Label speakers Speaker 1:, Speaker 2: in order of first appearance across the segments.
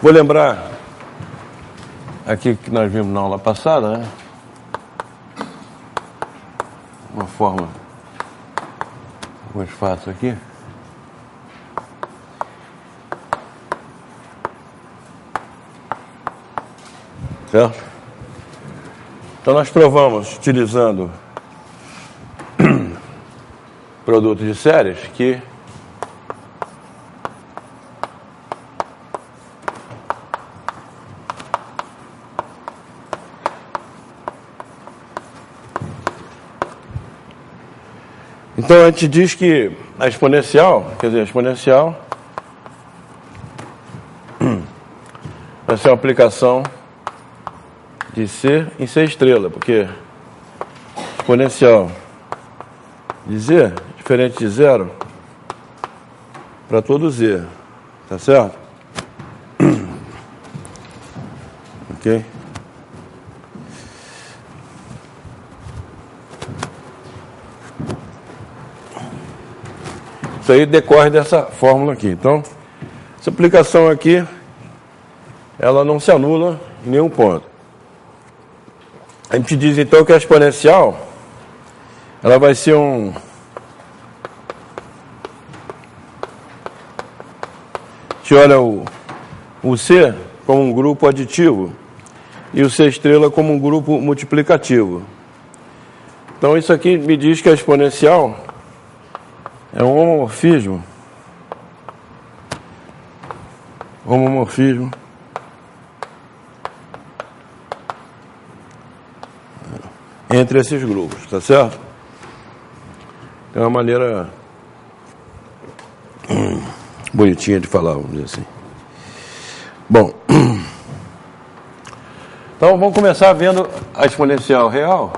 Speaker 1: Vou lembrar aqui que nós vimos na aula passada, né? Uma forma mais fácil aqui. Certo? Então nós provamos utilizando produtos de séries que então a gente diz que a exponencial, quer dizer, a exponencial vai ser uma aplicação de C em C estrela, porque exponencial de Z diferente de zero para todo Z, tá certo? Ok? Isso aí decorre dessa fórmula aqui. Então, essa aplicação aqui, ela não se anula em nenhum ponto. A gente diz então que a exponencial, ela vai ser um gente olha o C como um grupo aditivo e o C estrela como um grupo multiplicativo. Então isso aqui me diz que a exponencial é um homomorfismo entre esses grupos, tá certo? É uma maneira bonitinha de falar, vamos dizer assim. Bom, então vamos começar vendo a exponencial real.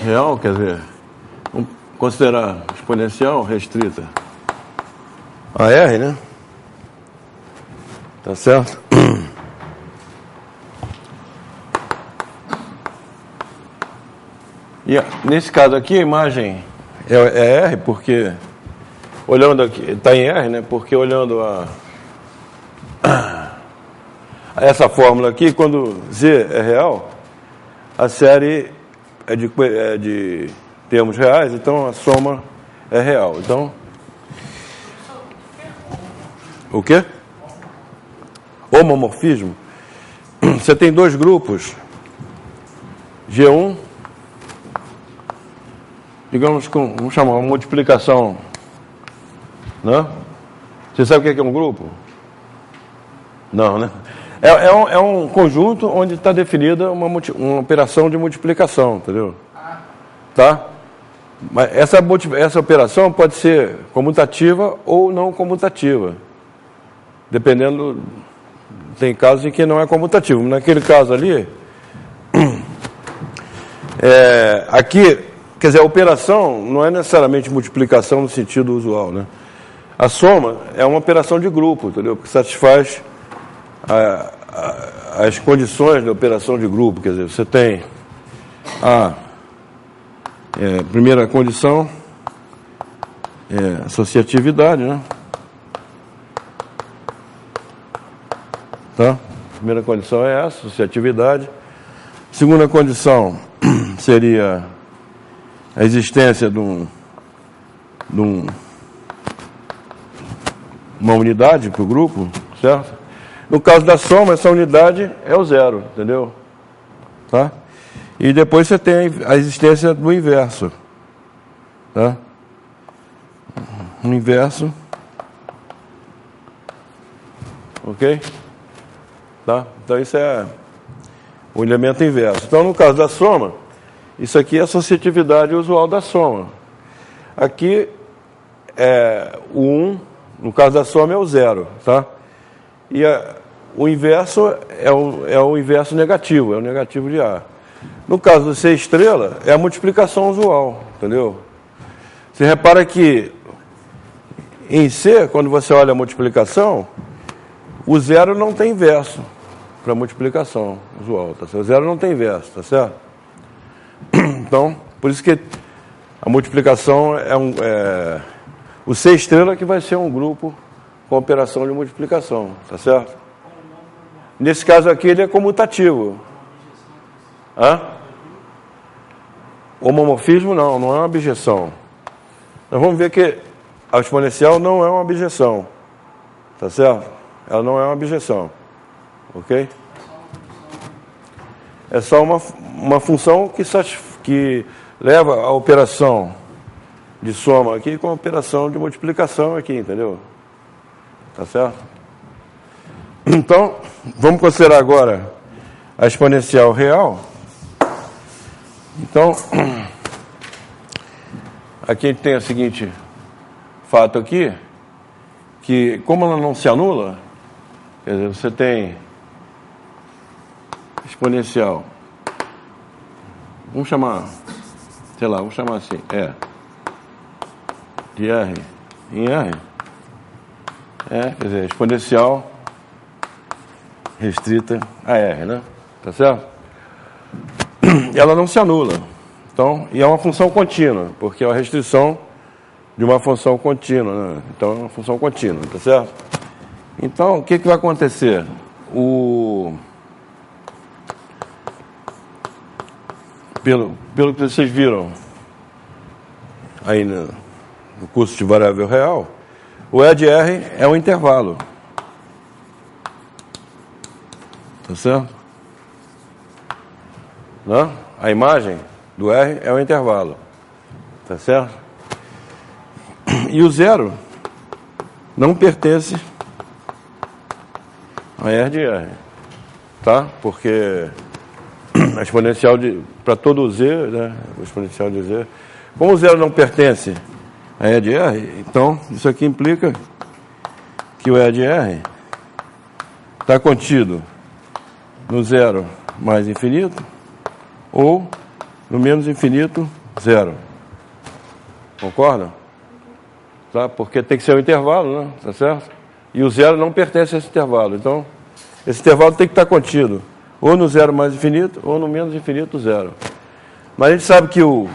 Speaker 1: Real, quer dizer, vamos considerar exponencial restrita a R, né? Tá certo? E nesse caso aqui a imagem é R, porque olhando aqui, está em R, né? Porque olhando a essa fórmula aqui, quando Z é real, a série é de termos reais, então a soma é real. Então, o quê? Homomorfismo. Você tem dois grupos, G1, digamos, vamos chamar uma multiplicação, né? Você sabe o que é um grupo? Não, né? É um conjunto onde está definida uma operação de multiplicação, entendeu? Tá? Mas essa operação pode ser comutativa ou não comutativa, dependendo. Tem casos em que não é comutativo. Naquele caso ali, aqui, quer dizer, a operação não é necessariamente multiplicação no sentido usual, né? A soma é uma operação de grupo, entendeu? Porque satisfaz as condições da operação de grupo. Quer dizer, você tem a primeira condição, associatividade, né? Tá? Primeira condição é essa, associatividade. Segunda condição seria a existência de uma unidade para o grupo, certo? No caso da soma, essa unidade é o zero, entendeu? Tá? E depois você tem a existência do inverso. Tá? O inverso. Ok? Tá? Então isso é o elemento inverso. Então no caso da soma, isso aqui é a associatividade usual da soma. Aqui o 1, no caso da soma é o 0, tá? E o inverso é o inverso negativo, é o negativo de A. No caso do C estrela, é a multiplicação usual, entendeu? Você repara que em C, quando você olha a multiplicação, o 0 não tem inverso para multiplicação usual, tá certo? O 0 não tem inverso, tá certo? Então, por isso que A multiplicação o C estrela que vai ser um grupo com operação de multiplicação, tá certo? Nesse caso aqui ele é comutativo. Hã? Homomorfismo não é uma abjeção. Nós vamos ver que a exponencial não é uma abjeção, tá certo? Ela não é uma abjeção, ok? É só uma função que leva a operação de soma aqui com a operação de multiplicação aqui, entendeu? Tá certo? Então, vamos considerar agora a exponencial real. Então, aqui a gente tem o seguinte fato aqui, que como ela não se anula, quer dizer, você tem exponencial, vamos chamar, sei lá, vamos chamar assim, de R em R, quer dizer, exponencial restrita a R, né? Tá certo? Ela não se anula. Então, e é uma função contínua, porque é a restrição de uma função contínua, né? Então, é uma função contínua, tá certo? Então, o que vai acontecer? Pelo que vocês viram aí no curso de variável real, o E de R é um intervalo. Tá certo? Não? A imagem do R é um intervalo. Tá certo? E o zero não pertence a R de R. Tá? Porque a exponencial para todo o Z, né? O exponencial de Z. Como o zero não pertence a E de R, então isso aqui implica que o E de R está contido no zero mais infinito ou no menos infinito zero. Concorda? Tá? Porque tem que ser um intervalo, né? Tá certo? E o zero não pertence a esse intervalo. Então, esse intervalo tem que estar contido ou no zero mais infinito ou no menos infinito zero. Mas a gente sabe que o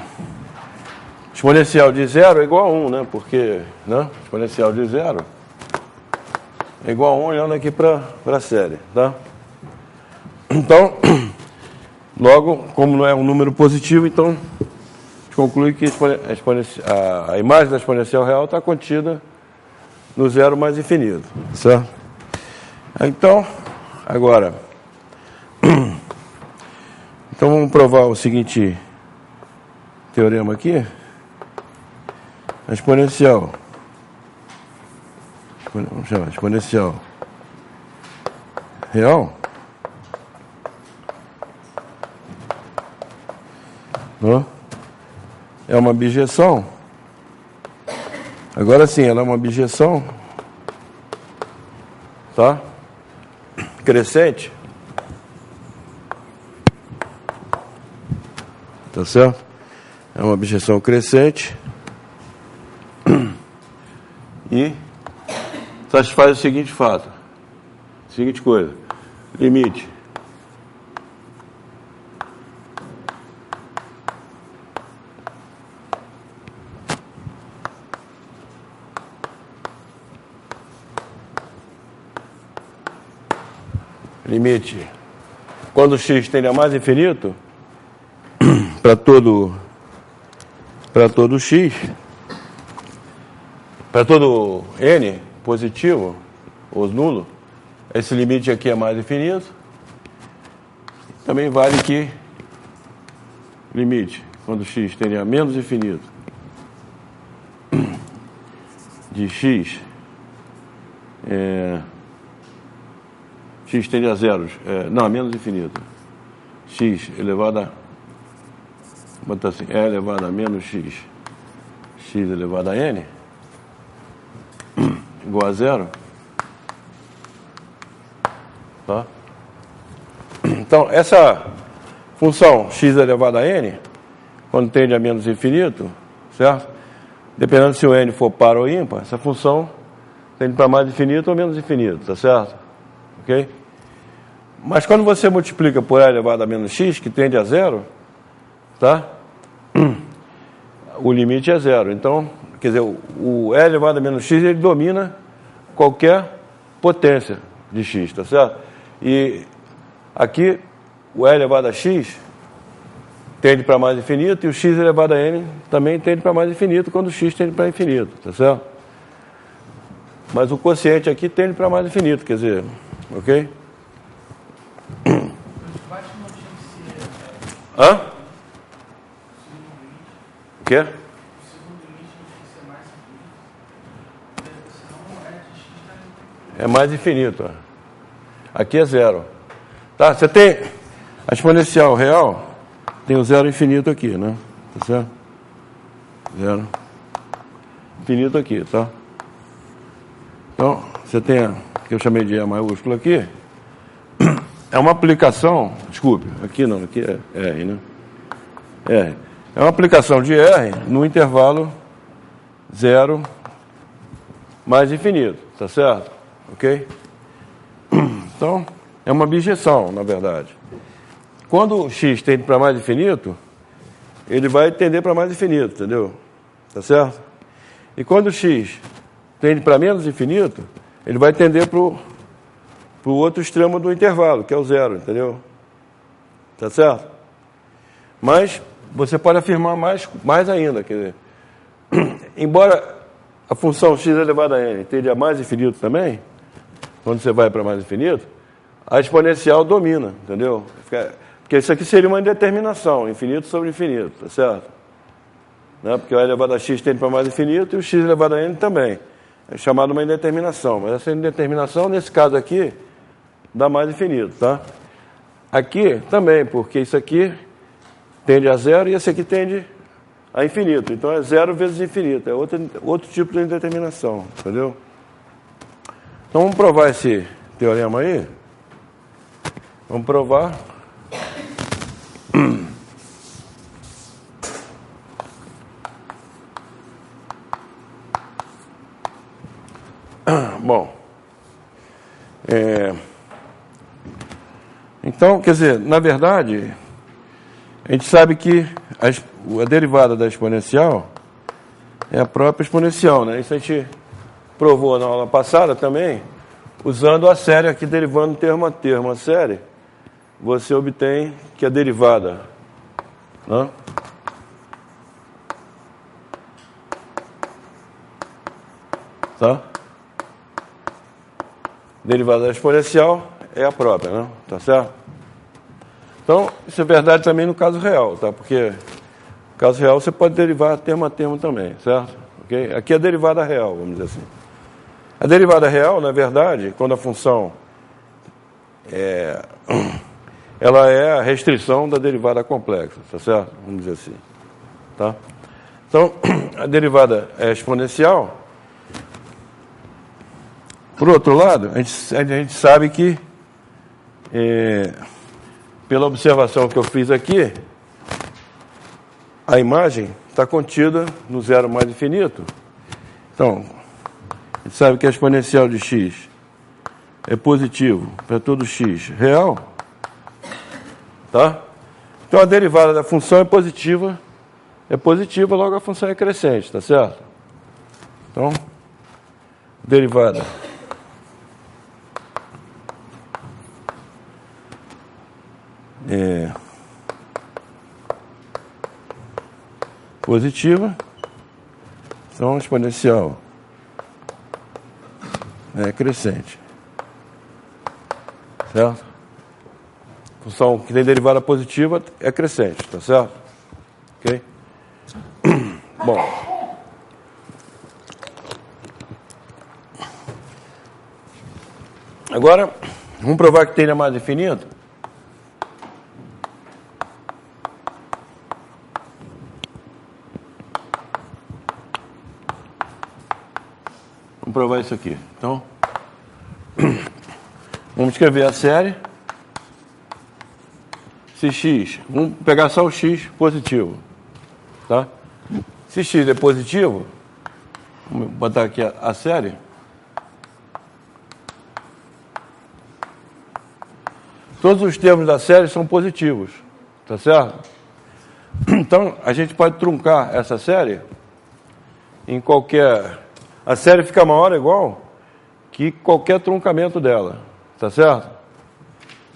Speaker 1: exponencial de zero é igual a 1, né? Porque, né? Exponencial de zero é igual a 1 olhando aqui para a série, tá? Então, logo, como não é um número positivo, então a gente conclui que a imagem da exponencial real está contida no zero mais infinito, certo? Então, agora, então vamos provar o seguinte teorema aqui. A exponencial, vamos chamar exponencial real, não? É uma bijeção. Agora sim, ela é uma bijeção, tá? Crescente. Tá certo? É uma bijeção crescente. E satisfaz o seguinte fato. Seguinte coisa. Limite. Limite. Quando x tende a mais infinito, para todo x, para todo n positivo ou nulo, esse limite aqui é mais infinito. Também vale que limite, quando x tende a menos infinito, de x, x tende a zeros, não, a menos infinito, x elevado a, vou botar assim, e elevado a menos x, x elevado a n, igual a zero, tá? Então, essa função x elevado a n, quando tende a menos infinito, certo? Dependendo se o n for par ou ímpar, essa função tende para mais infinito ou menos infinito, tá certo? Ok? Mas quando você multiplica por e elevado a menos x, que tende a zero, tá? o limite é zero. Então, quer dizer, o E elevado a menos x, ele domina qualquer potência de x, tá certo? E aqui, o E elevado a x tende para mais infinito, e o x elevado a n também tende para mais infinito, quando o x tende para infinito, tá certo? Mas o quociente aqui tende para mais infinito, quer dizer, ok? Hã? O quê? É mais infinito. Ó. Aqui é zero. Tá, você tem a exponencial real, tem o zero infinito aqui, né? Tá certo? Zero infinito aqui, tá? Então, você tem a que eu chamei de E maiúsculo aqui, é uma aplicação, desculpe, aqui não, aqui é R, né? R. É uma aplicação de R no intervalo zero mais infinito, tá certo? Ok? Então, é uma bijeção, na verdade. Quando o x tende para mais infinito, ele vai tender para mais infinito, entendeu? Tá certo? E quando o x tende para menos infinito, ele vai tender para o outro extremo do intervalo, que é o zero, entendeu? Tá certo? Mas você pode afirmar mais ainda, quer dizer, embora a função x elevado a n tende a mais infinito também, quando você vai para mais infinito, a exponencial domina, entendeu? Porque isso aqui seria uma indeterminação, infinito sobre infinito, tá certo? Né? Porque o e elevado a x tende para mais infinito e o x elevado a n também. É chamado uma indeterminação, mas essa indeterminação, nesse caso aqui, dá mais infinito, tá? Aqui também, porque isso aqui tende a zero e esse aqui tende a infinito. Então é zero vezes infinito, é outro tipo de indeterminação, entendeu? Então vamos provar esse teorema aí. Vamos provar. Bom, então, quer dizer, na verdade, a gente sabe que a derivada da exponencial é a própria exponencial, né? Isso a gente provou na aula passada também, usando a série aqui, derivando termo a termo. A série, você obtém que a derivada, né? Tá? Derivada da exponencial é a própria, né? Tá certo? Então, isso é verdade também no caso real, tá? Porque no caso real você pode derivar termo a termo também, certo? Okay? Aqui é a derivada real, vamos dizer assim. A derivada real, na verdade, quando a função ela é a restrição da derivada complexa, tá certo? Vamos dizer assim, tá? Então, a derivada é exponencial. Por outro lado, a gente sabe que, pela observação que eu fiz aqui, a imagem está contida no zero mais infinito. Então, a gente sabe que a exponencial de x é positivo para todo x real. Tá? Então, a derivada da função é positiva, logo a função é crescente, tá certo? Então, derivada positiva, então exponencial é crescente, certo? Função que tem derivada positiva é crescente, tá certo? Ok? Bom, agora vamos provar que tende a mais infinito. Vamos provar isso aqui. Então, vamos escrever a série. Se x, vamos pegar só o x positivo. Tá? Se x é positivo, vamos botar aqui a série. Todos os termos da série são positivos. Tá certo? Então, a gente pode truncar essa série em qualquer... A série fica maior ou igual que qualquer truncamento dela, tá certo?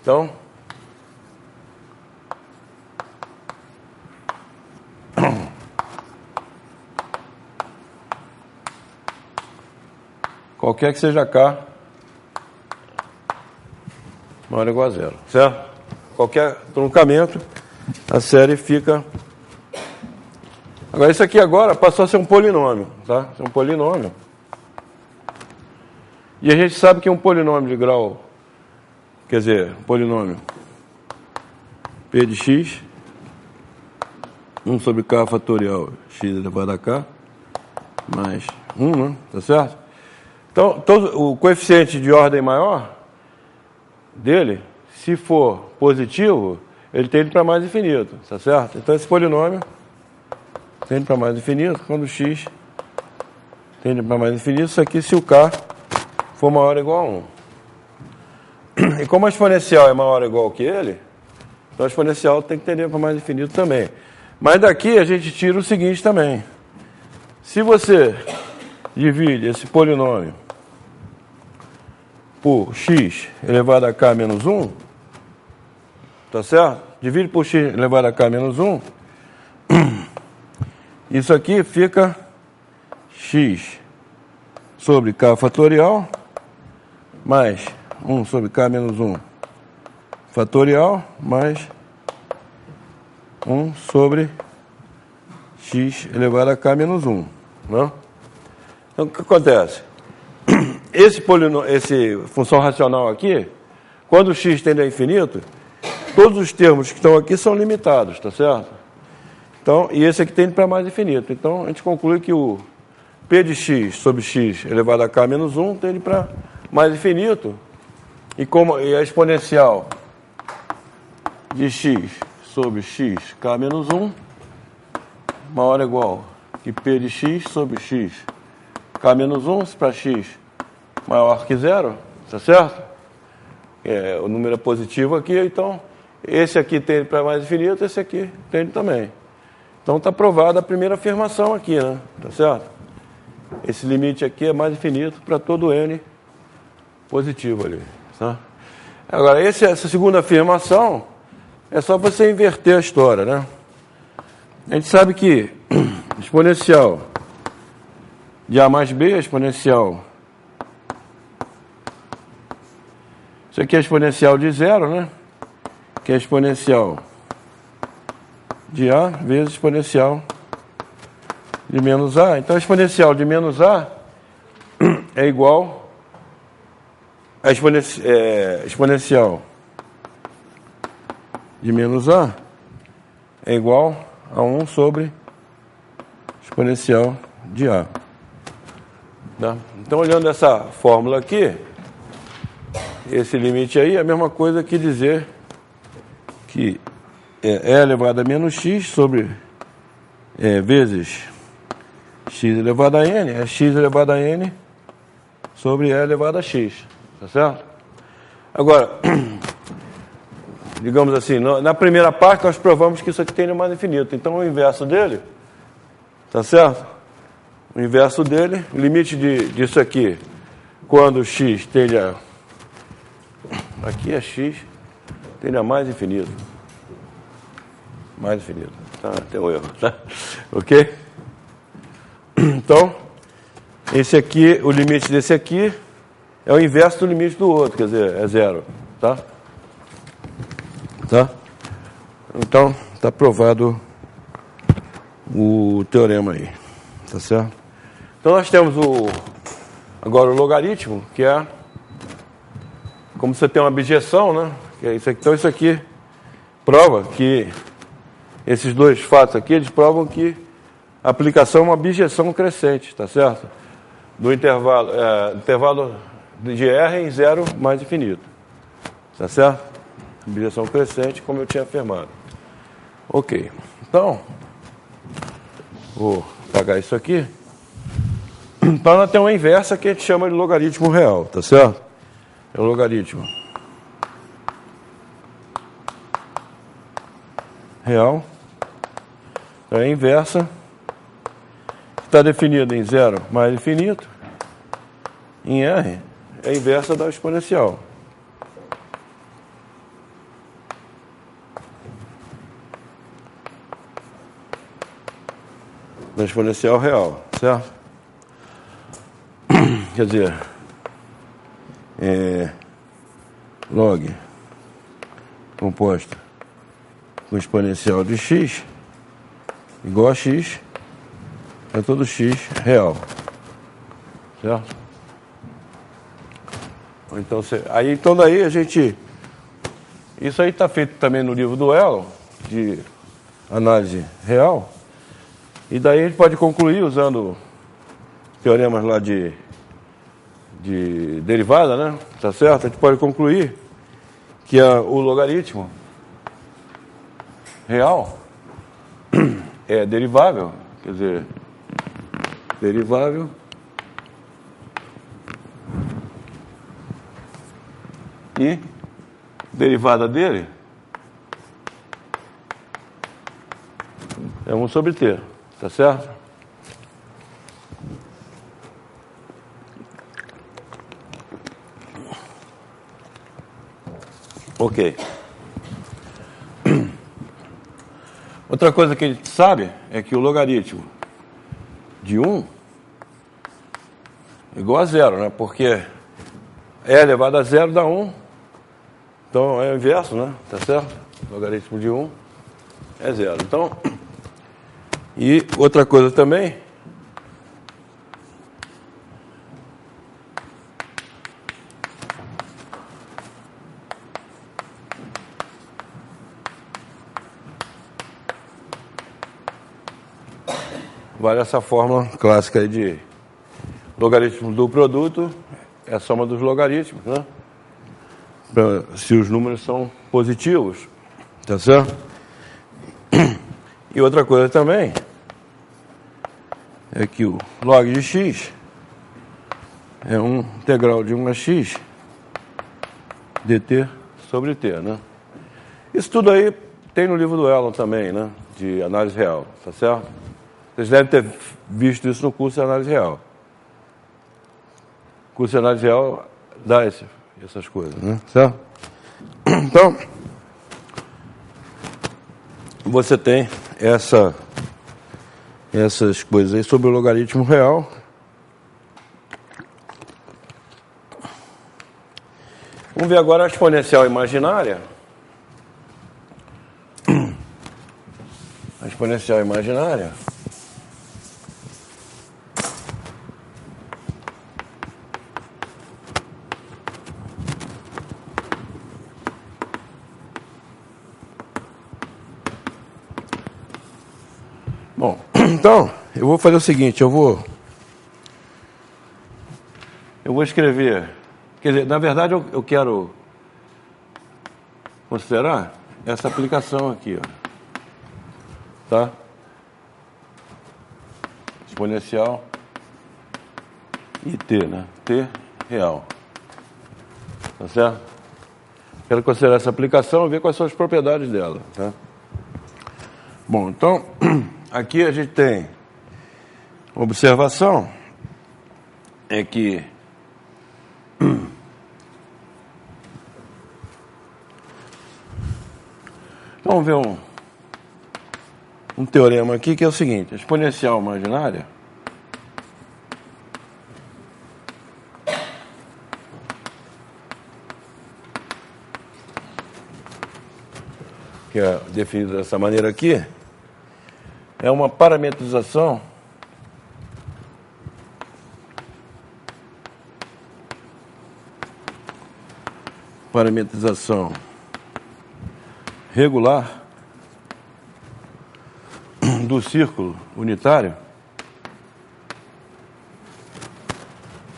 Speaker 1: Então... qualquer que seja K, maior ou igual a zero, certo? Qualquer truncamento, a série fica... Agora, isso aqui agora passou a ser um polinômio, tá? É um polinômio. E a gente sabe que um polinômio de grau, quer dizer, um polinômio P de x, 1 sobre K fatorial x elevado a K, mais 1, né? Tá certo? Então, o coeficiente de ordem maior dele, se for positivo, ele tende para mais infinito, tá certo? Então, esse polinômio tende para mais infinito, quando x tende para mais infinito, isso aqui se o k for maior ou igual a 1. E como a exponencial é maior ou igual que ele, então a exponencial tem que tender para mais infinito também. Mas daqui a gente tira o seguinte também. Se você divide esse polinômio por x elevado a k menos 1, tá certo? Divide por x elevado a k menos 1, isso aqui fica x sobre k fatorial mais 1 sobre k menos 1 fatorial mais 1 sobre x elevado a k menos 1. Não? Então, o que acontece? Esse função racional aqui, quando o x tende a infinito, todos os termos que estão aqui são limitados, tá certo? Então, e esse aqui tende para mais infinito. Então, a gente conclui que o p de x sobre x elevado a k menos 1 tende para mais infinito. E a exponencial de x sobre x k menos 1 maior ou igual que p de x sobre x k menos 1, para x maior que zero, tá certo? O número é positivo aqui, então esse aqui tende para mais infinito, esse aqui tende também. Então está provada a primeira afirmação aqui, né? Tá certo? Esse limite aqui é mais infinito para todo n positivo ali. Tá? Agora, essa segunda afirmação é só você inverter a história, né? A gente sabe que exponencial de A mais B é exponencial. Isso aqui é exponencial de zero, né? Que é exponencial de A vezes exponencial de menos A. Então, a exponencial de menos A é igual a exponencial de menos A é igual a 1 sobre exponencial de A. Tá? Então, olhando essa fórmula aqui, esse limite aí é a mesma coisa que dizer que E elevado a menos x sobre vezes x elevado a n, é x elevado a n sobre E elevado a x, tá certo? Agora, digamos assim, na primeira parte nós provamos que isso aqui tende a mais infinito, então o inverso dele, tá certo? O inverso dele, o limite disso aqui, quando x tende a... Aqui é x, tende a mais infinito. Mais infinito. Tá, tem um erro, tá? Ok? Então, esse aqui, o limite desse aqui é o inverso do limite do outro, quer dizer, é zero, tá? Tá? Então, está provado o teorema aí, tá certo? Então, nós temos agora o logaritmo, que é como você tem uma abjeção, né? Que é isso aqui. Então, isso aqui prova que esses dois fatos aqui, eles provam que a aplicação é uma abjeção crescente, tá certo? Do intervalo de R em zero mais infinito, tá certo? Abjeção crescente, como eu tinha afirmado. Ok. Então, vou apagar isso aqui. Então, nós temos uma inversa que a gente chama de logaritmo real, tá certo? É o logaritmo real é a inversa, está definida em 0 mais infinito, em R, é a inversa da exponencial. Da exponencial real, certo? Quer dizer, log composta com exponencial de x igual a x é todo x real, certo? Então, então daí a gente... Isso aí está feito também no livro do Elon, de análise real, e daí a gente pode concluir usando teoremas lá de derivada, né? Tá certo? A gente pode concluir que o logaritmo real é derivável, quer dizer, derivável e derivada dele é 1 sobre t, tá certo? Ok. Outra coisa que a gente sabe é que o logaritmo de 1 é igual a 0, né? Porque e elevado a 0 dá 1. Então é o inverso, né? Tá certo? O logaritmo de 1 é 0. Então, e outra coisa também, vale essa fórmula clássica aí de logaritmo do produto, é a soma dos logaritmos, né? Se os números são positivos, tá certo? E outra coisa também é que o log de x é um integral de 1 a x dt sobre t, né? Isso tudo aí tem no livro do Elon também, né? De análise real, tá certo? Vocês devem ter visto isso no curso de análise real. O curso de análise real dá essas coisas, né? Certo? Então, você tem essas coisas aí sobre o logaritmo real. Vamos ver agora a exponencial imaginária. A exponencial imaginária. Bom, então, eu vou fazer o seguinte, eu vou escrever, quer dizer, na verdade eu quero considerar essa aplicação aqui, ó, tá? Exponencial e t, né? T real, tá certo? Quero considerar essa aplicação e ver quais são as propriedades dela, tá? Bom, então, aqui a gente tem uma observação, é que vamos ver um teorema aqui que é o seguinte, a exponencial imaginária que é definida dessa maneira aqui, é uma parametrização regular do círculo unitário,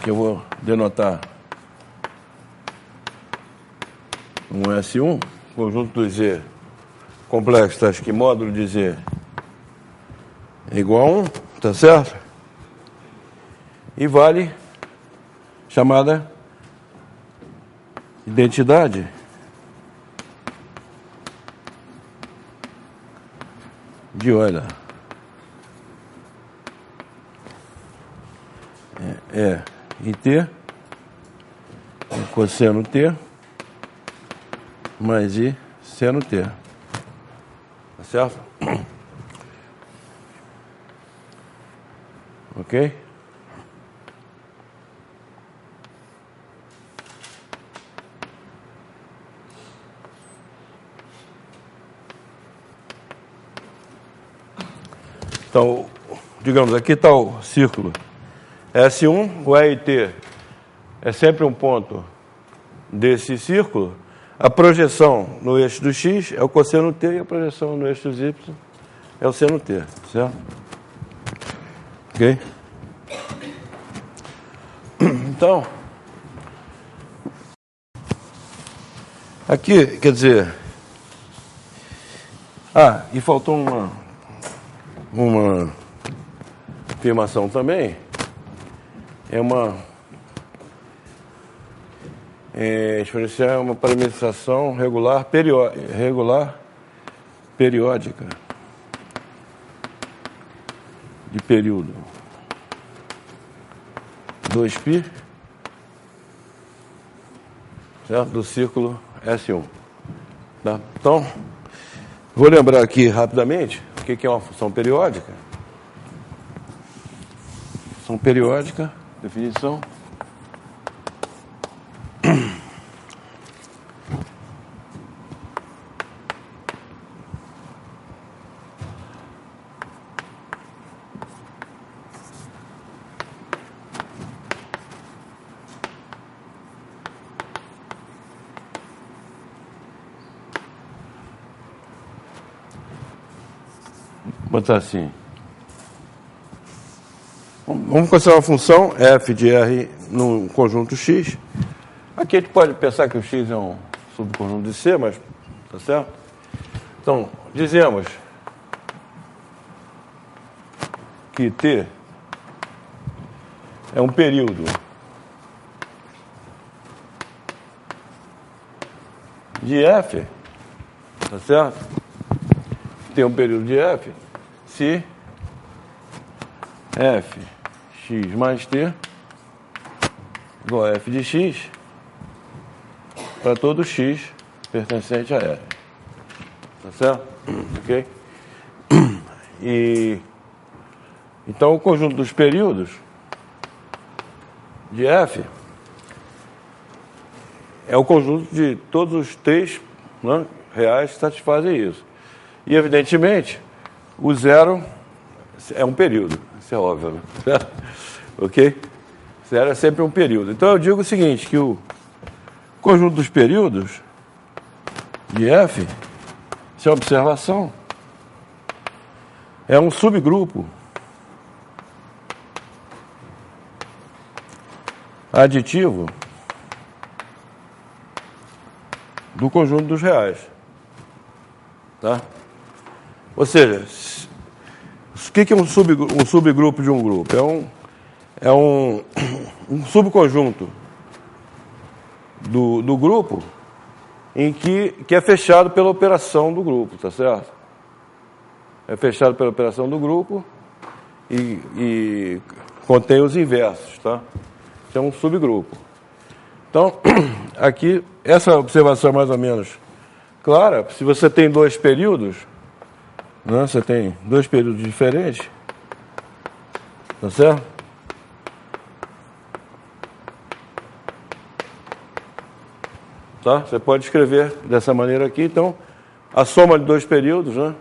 Speaker 1: que eu vou denotar um S1, conjunto do Z complexo, acho que módulo de Z é igual a 1, tá certo? E vale chamada identidade de Euler. é em t, cosseno t, mais i seno t. Tá certo? Ok? Então, digamos, aqui está o círculo S1, o E e T é sempre um ponto desse círculo. A projeção no eixo do X é o cosseno T e a projeção no eixo do Y é o seno T, certo? Ok? Então, aqui, quer dizer... Ah, e faltou uma afirmação também. É uma... exponencial é uma parametrização regular periódica de período 2π, certo? Do círculo S1. Tá? Então, vou lembrar aqui rapidamente o que é uma função periódica. Função periódica, definição. Botar assim. Vamos considerar uma função f de R num conjunto X. Aqui a gente pode pensar que o X é um subconjunto de C, mas tá certo? Então, dizemos que T é um período de F, tá certo? Tem um período de F se f x mais t igual a f de x para todo x pertencente a R. Tá certo? Ok? E então o conjunto dos períodos de f é o conjunto de todos os t, né, reais que satisfazem isso. E, evidentemente, o zero é um período. Isso é óbvio, né? Ok? Zero é sempre um período. Então, eu digo o seguinte, que o conjunto dos períodos de F, se é observação, é um subgrupo aditivo do conjunto dos reais. Tá? Ou seja, o que é um subgrupo de um grupo? É um subconjunto do grupo em que é fechado pela operação do grupo, tá certo? É fechado pela operação do grupo e contém os inversos, tá? Isso é um subgrupo. Então, aqui, essa observação é mais ou menos clara. Se você tem dois períodos, né, você tem dois períodos diferentes, tá certo? Tá? Você pode escrever dessa maneira aqui. Então, a soma de dois períodos, né,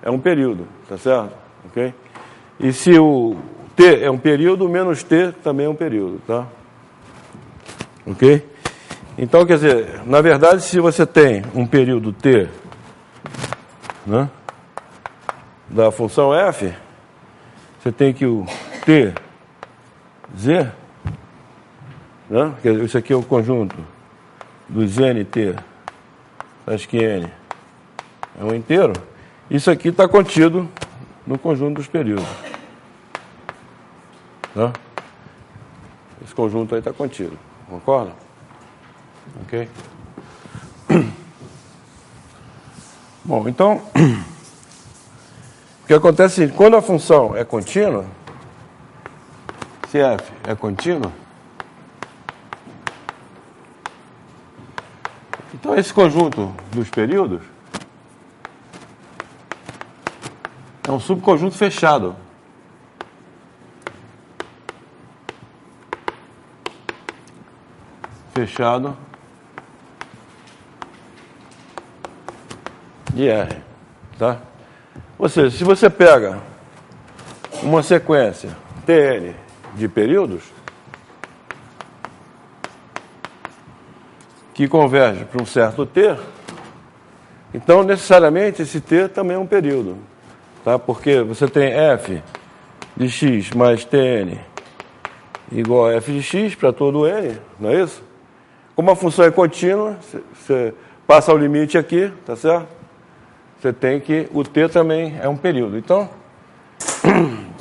Speaker 1: é um período, tá certo? Ok? E se o T é um período, o menos T também é um período, tá? Ok? Então, quer dizer, na verdade, se você tem um período T, né, da função f, você tem que o T, Z, né, quer dizer, isso aqui é o conjunto dos NT, acho que N é um inteiro, isso aqui está contido no conjunto dos períodos. Né? Esse conjunto aí está contido, concorda? Ok? Bom, então, o que acontece é que quando a função é contínua, se F é contínuo, então esse conjunto dos períodos é um subconjunto fechado. Fechado de R, tá? Ou seja, se você pega uma sequência Tn de períodos que converge para um certo T, então necessariamente esse T também é um período, tá? Porque você tem f de x mais Tn igual a f de x para todo n, não é isso? Como a função é contínua, você passa o limite aqui, tá certo? Você tem que o T também é um período. Então,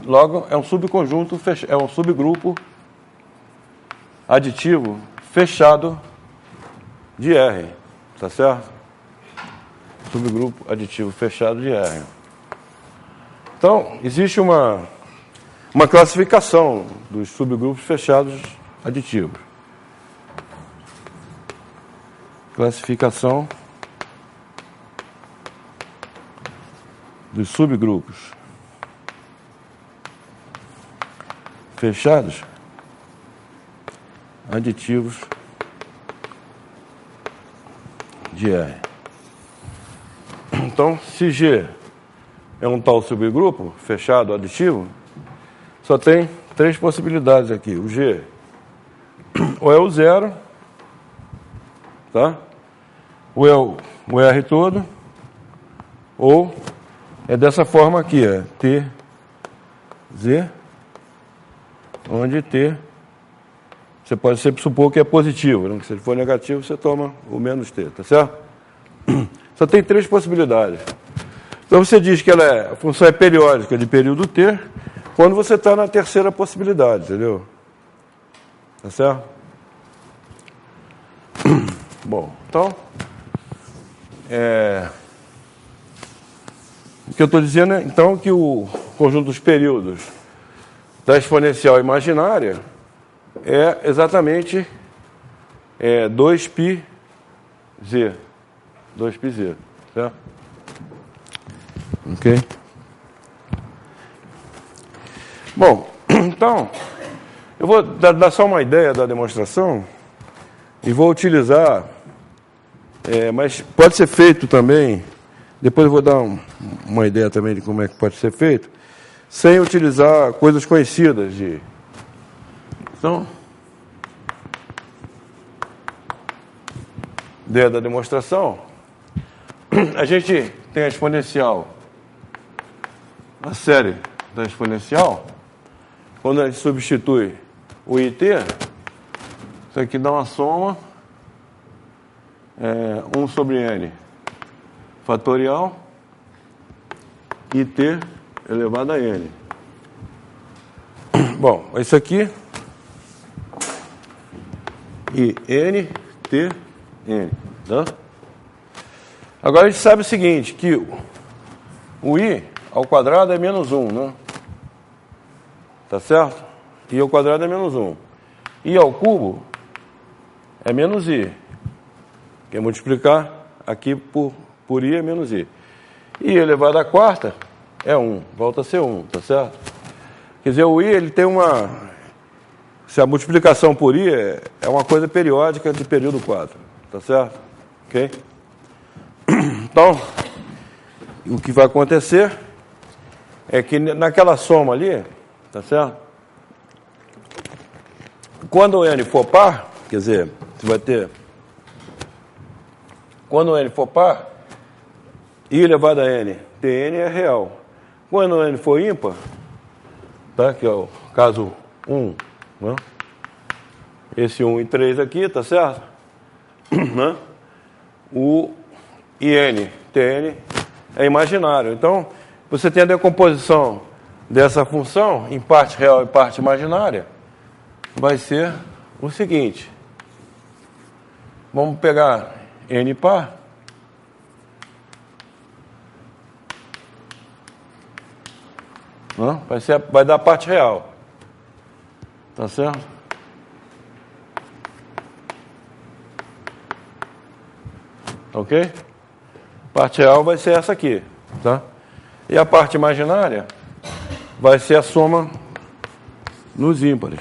Speaker 1: logo é um subconjunto, é um subgrupo aditivo fechado de R, tá certo? Subgrupo aditivo fechado de R. Então, existe uma classificação dos subgrupos fechados aditivos. Classificação dos subgrupos fechados aditivos de R. Então, se G é um tal subgrupo fechado aditivo, só tem três possibilidades aqui. O G ou é o zero, tá? Ou é o R todo, ou é dessa forma aqui, é T, Z, onde T, você pode sempre supor que é positivo, né? Se ele for negativo, você toma o menos T, tá certo? Só tem três possibilidades. Então você diz que a função é periódica de período T, quando você está na terceira possibilidade, entendeu? Tá certo? Bom, então, o que eu estou dizendo é, então, que o conjunto dos períodos da exponencial imaginária é exatamente 2πz. 2πz, certo? Ok? Bom, então, eu vou dar só uma ideia da demonstração e vou utilizar, mas pode ser feito também, depois eu vou dar uma ideia também de como é que pode ser feito, sem utilizar coisas conhecidas de... Então, ideia da demonstração, a gente tem a exponencial, a série da exponencial, quando a gente substitui o IT, isso aqui dá uma soma, 1 sobre n fatorial, IT elevado a n. Bom, isso aqui, e n, t, n. Tá? Agora a gente sabe o seguinte, que o i ao quadrado é menos 1, né? Tá certo? I ao quadrado é menos 1. I ao cubo é menos i. Quer multiplicar aqui por i é menos i. I elevado à quarta é 1. Volta a ser 1, tá certo? Quer dizer, o i ele tem uma... Se a multiplicação por i é uma coisa periódica de período 4. Tá certo? Ok? Então, o que vai acontecer é que naquela soma ali, tá certo? Quando o n for par, quer dizer, você vai ter... Quando o n for par, i elevado a n, tn é real. Quando o n for ímpar, tá? Que é o caso 1, né? Esse 1 e 3 aqui, tá certo? Né? O IN, TN, é imaginário. Então, você tem a decomposição dessa função em parte real e parte imaginária, vai ser o seguinte. Vamos pegar N par. Vai dar a parte real. Tá certo? Ok? Parte real vai ser essa aqui, tá? E a parte imaginária vai ser a soma nos ímpares,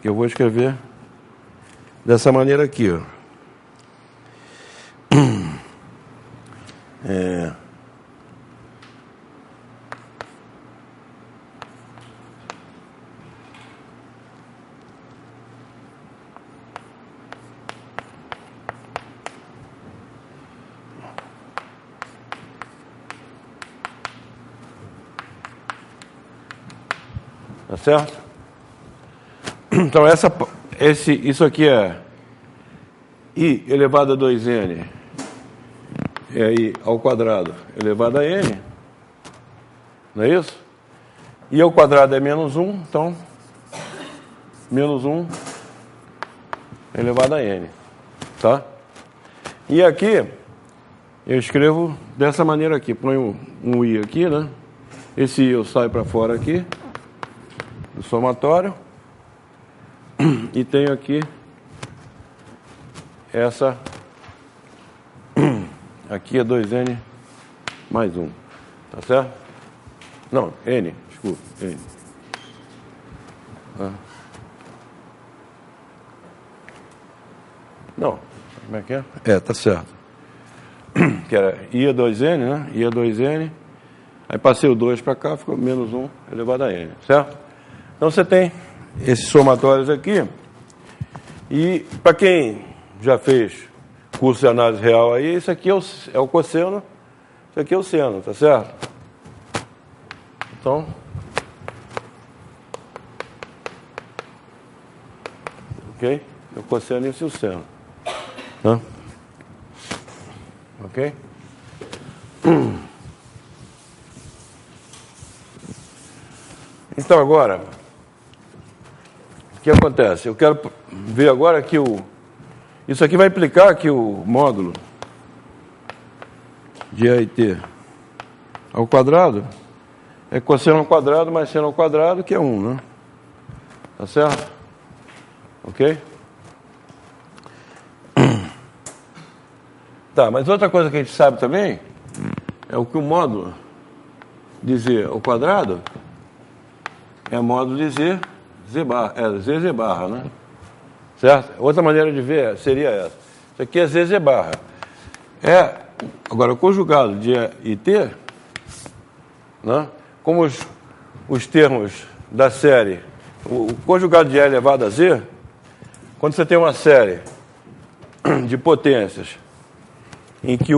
Speaker 1: que eu vou escrever dessa maneira aqui, ó. Tá certo? Então, isso aqui é I elevado a 2N, é I ao quadrado elevado a N, não é isso? I ao quadrado é menos 1, então, menos 1 elevado a N, tá? E aqui, eu escrevo dessa maneira aqui, ponho um I aqui, né? Esse I eu saio para fora aqui, do somatório, e tenho aqui essa, aqui é 2N mais 1, tá certo? Não, N, desculpa, N. Não, como é que é? É, tá certo. Que era I a 2N, né? I a 2N, aí passei o 2 para cá, ficou menos 1 elevado a N, certo? Então você tem esses somatórios aqui, e para quem já fez curso de análise real aí, isso aqui é o cosseno, isso aqui é o seno, tá certo? Então, ok? O cosseno e o seno, tá? Ok? Então agora, o que acontece? Eu quero ver agora que isso aqui vai implicar que o módulo de A e T ao quadrado é cosseno ao quadrado mais seno ao quadrado, que é 1, né? Tá certo? Ok? Tá, mas outra coisa que a gente sabe também é o que o módulo de Z ao quadrado é módulo de Z barra, Z barra, né? Certo? Outra maneira de ver seria essa. Isso aqui é Z barra. Agora, o conjugado de E e T, né? Como os termos da série, o conjugado de E elevado a Z, quando você tem uma série de potências em que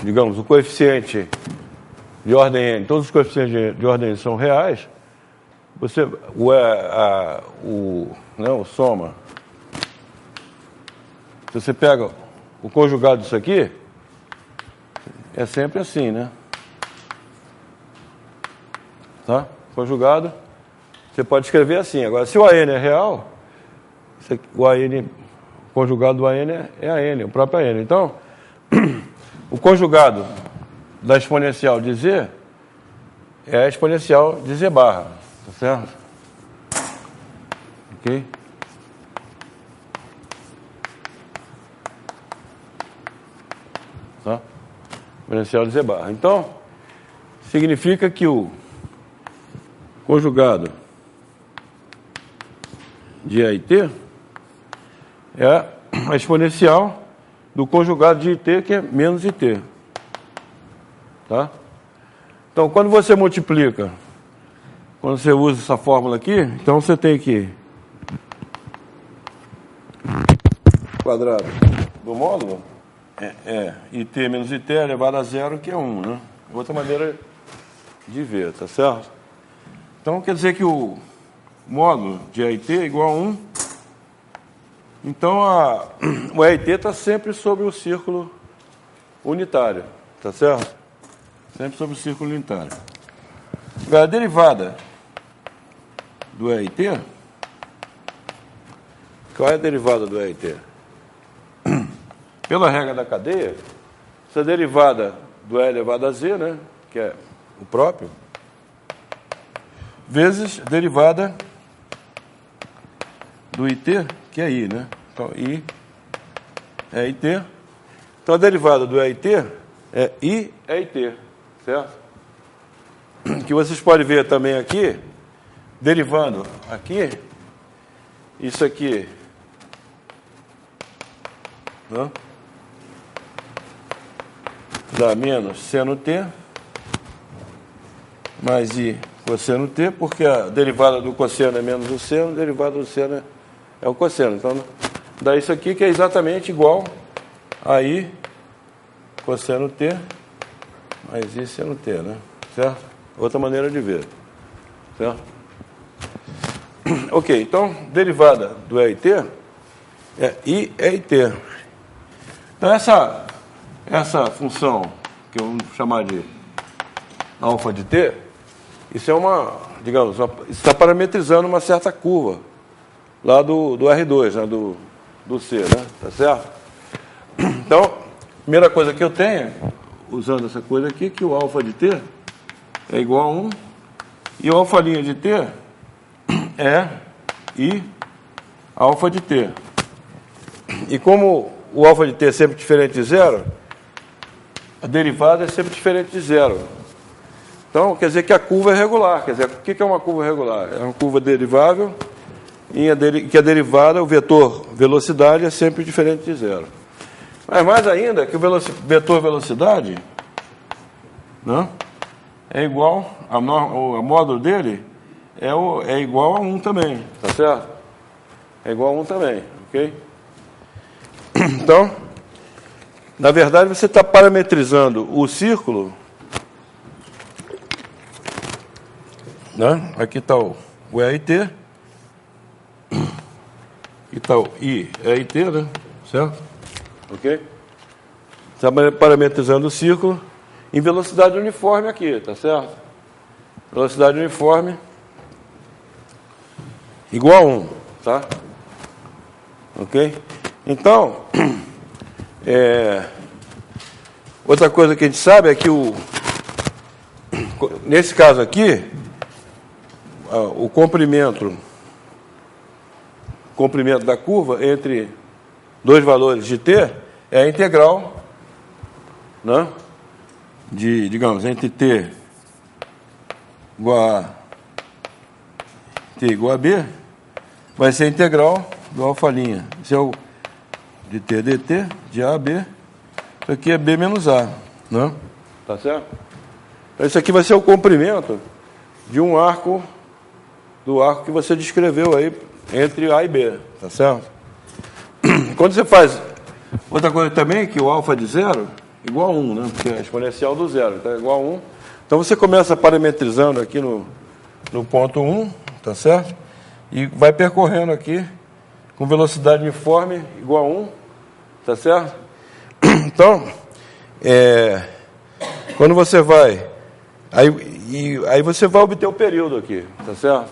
Speaker 1: digamos, o coeficiente de ordem N, todos os coeficientes de ordem N são reais, o soma, se você pega o conjugado disso aqui, é sempre assim, né? Tá? Conjugado, você pode escrever assim. Agora, se o AN é real, o conjugado do AN é a N, o próprio AN. Então, o conjugado da exponencial de Z é a exponencial de Z barra, tá certo? Ok? Tá? Exponencial de Z barra. Então, significa que o conjugado de E e T é a exponencial do conjugado de IT, que é menos IT. Tá? Então, quando você multiplica, quando você usa essa fórmula aqui, então você tem que quadrado do módulo é IT menos IT elevado a zero, que é 1, né? Outra maneira de ver, tá certo? Então, quer dizer que o módulo de EIT é igual a 1. Então, o EIT está sempre sobre o círculo unitário, tá certo? Sempre sobre o círculo unitário. Agora, a derivada do EIT, qual é a derivada do EIT? Pela regra da cadeia, essa derivada do E elevado a Z, né, que é o próprio, vezes a derivada do IT, que é I, né? Então, I é IT. Então, a derivada do EIT é I é IT, certo? Que vocês podem ver também aqui, derivando aqui, isso aqui, né? Dá menos seno T, mais I cosseno T, porque a derivada do cosseno é menos o seno, a derivada do seno é o cosseno. Então, dá isso aqui que é exatamente igual a I cosseno T mais I seno T, né? Certo? Outra maneira de ver. Certo? Ok, então, derivada do EIT é I EIT. Então, essa função, que eu vou chamar de alfa de T, isso é uma, digamos, está parametrizando uma certa curva lá do R2, né, do C, né? Tá certo? Então, a primeira coisa que eu tenho, usando essa coisa aqui, que o alfa de T é igual a 1, e o alfa' de T é I alfa de T. E como o alfa de T é sempre diferente de zero, a derivada é sempre diferente de zero. Então, quer dizer que a curva é regular. Quer dizer, o que é uma curva regular? É uma curva derivável em que a derivada, o vetor velocidade, é sempre diferente de zero. Mas mais ainda, que o vetor velocidade, né, é igual, a módulo dele é igual a 1 também, tá certo? É igual a 1 também, ok? Então, na verdade, você está parametrizando o círculo, né? Aqui está o EIT, aqui está o IEIT, né? Certo? Ok? Está parametrizando o círculo em velocidade uniforme aqui, tá certo? Velocidade uniforme igual a 1, tá? Ok? Então, outra coisa que a gente sabe é que nesse caso aqui, o comprimento da curva entre dois valores de t é a integral, né, digamos, entre t igual a b, vai ser a integral do alfa'. Esse é o de t dt, de a a b. Isso aqui é b menos a, né? Tá certo? Então, isso aqui vai ser o comprimento de um arco, do arco que você descreveu aí entre a e b, tá certo? Quando você faz outra coisa também, que o alfa de zero igual a 1, né? Porque é exponencial do zero, então é igual a 1. Então você começa parametrizando aqui no ponto 1, tá certo? E vai percorrendo aqui com velocidade uniforme igual a 1, tá certo? Então, quando você vai, aí você vai obter o período aqui, tá certo?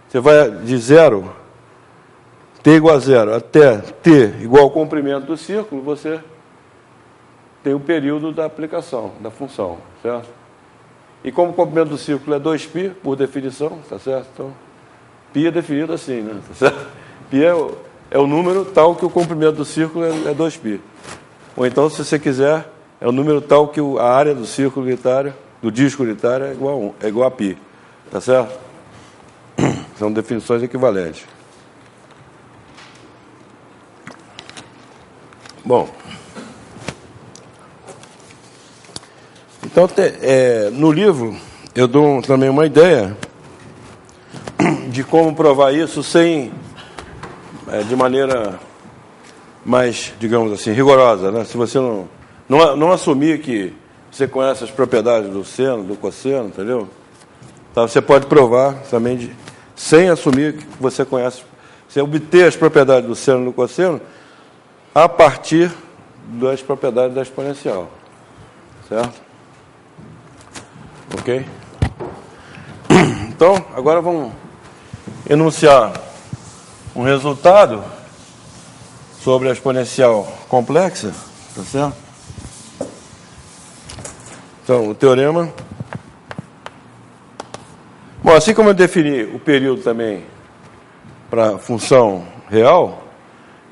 Speaker 1: Você vai de zero, t igual a zero, até t igual ao comprimento do círculo, você tem o período da aplicação, da função, certo? E como o comprimento do círculo é 2π, por definição, tá certo? Então, π é definido assim, né? Tá certo? Π é o número tal que o comprimento do círculo é 2π. Ou então, se você quiser, é o número tal que a área do círculo unitário, do disco unitário, é igual a π. Tá certo? São definições equivalentes. Bom, então, no livro, eu dou também uma ideia de como provar isso sem, de maneira mais, digamos assim, rigorosa, né? Se você não assumir que você conhece as propriedades do seno, do cosseno, entendeu? Tá, você pode provar também sem assumir que você conhece, você obter as propriedades do seno e do cosseno a partir das propriedades da exponencial, certo? Ok? Então, agora vamos enunciar um resultado sobre a exponencial complexa, tá certo? Então, o teorema... Bom, assim como eu defini o período também para função real,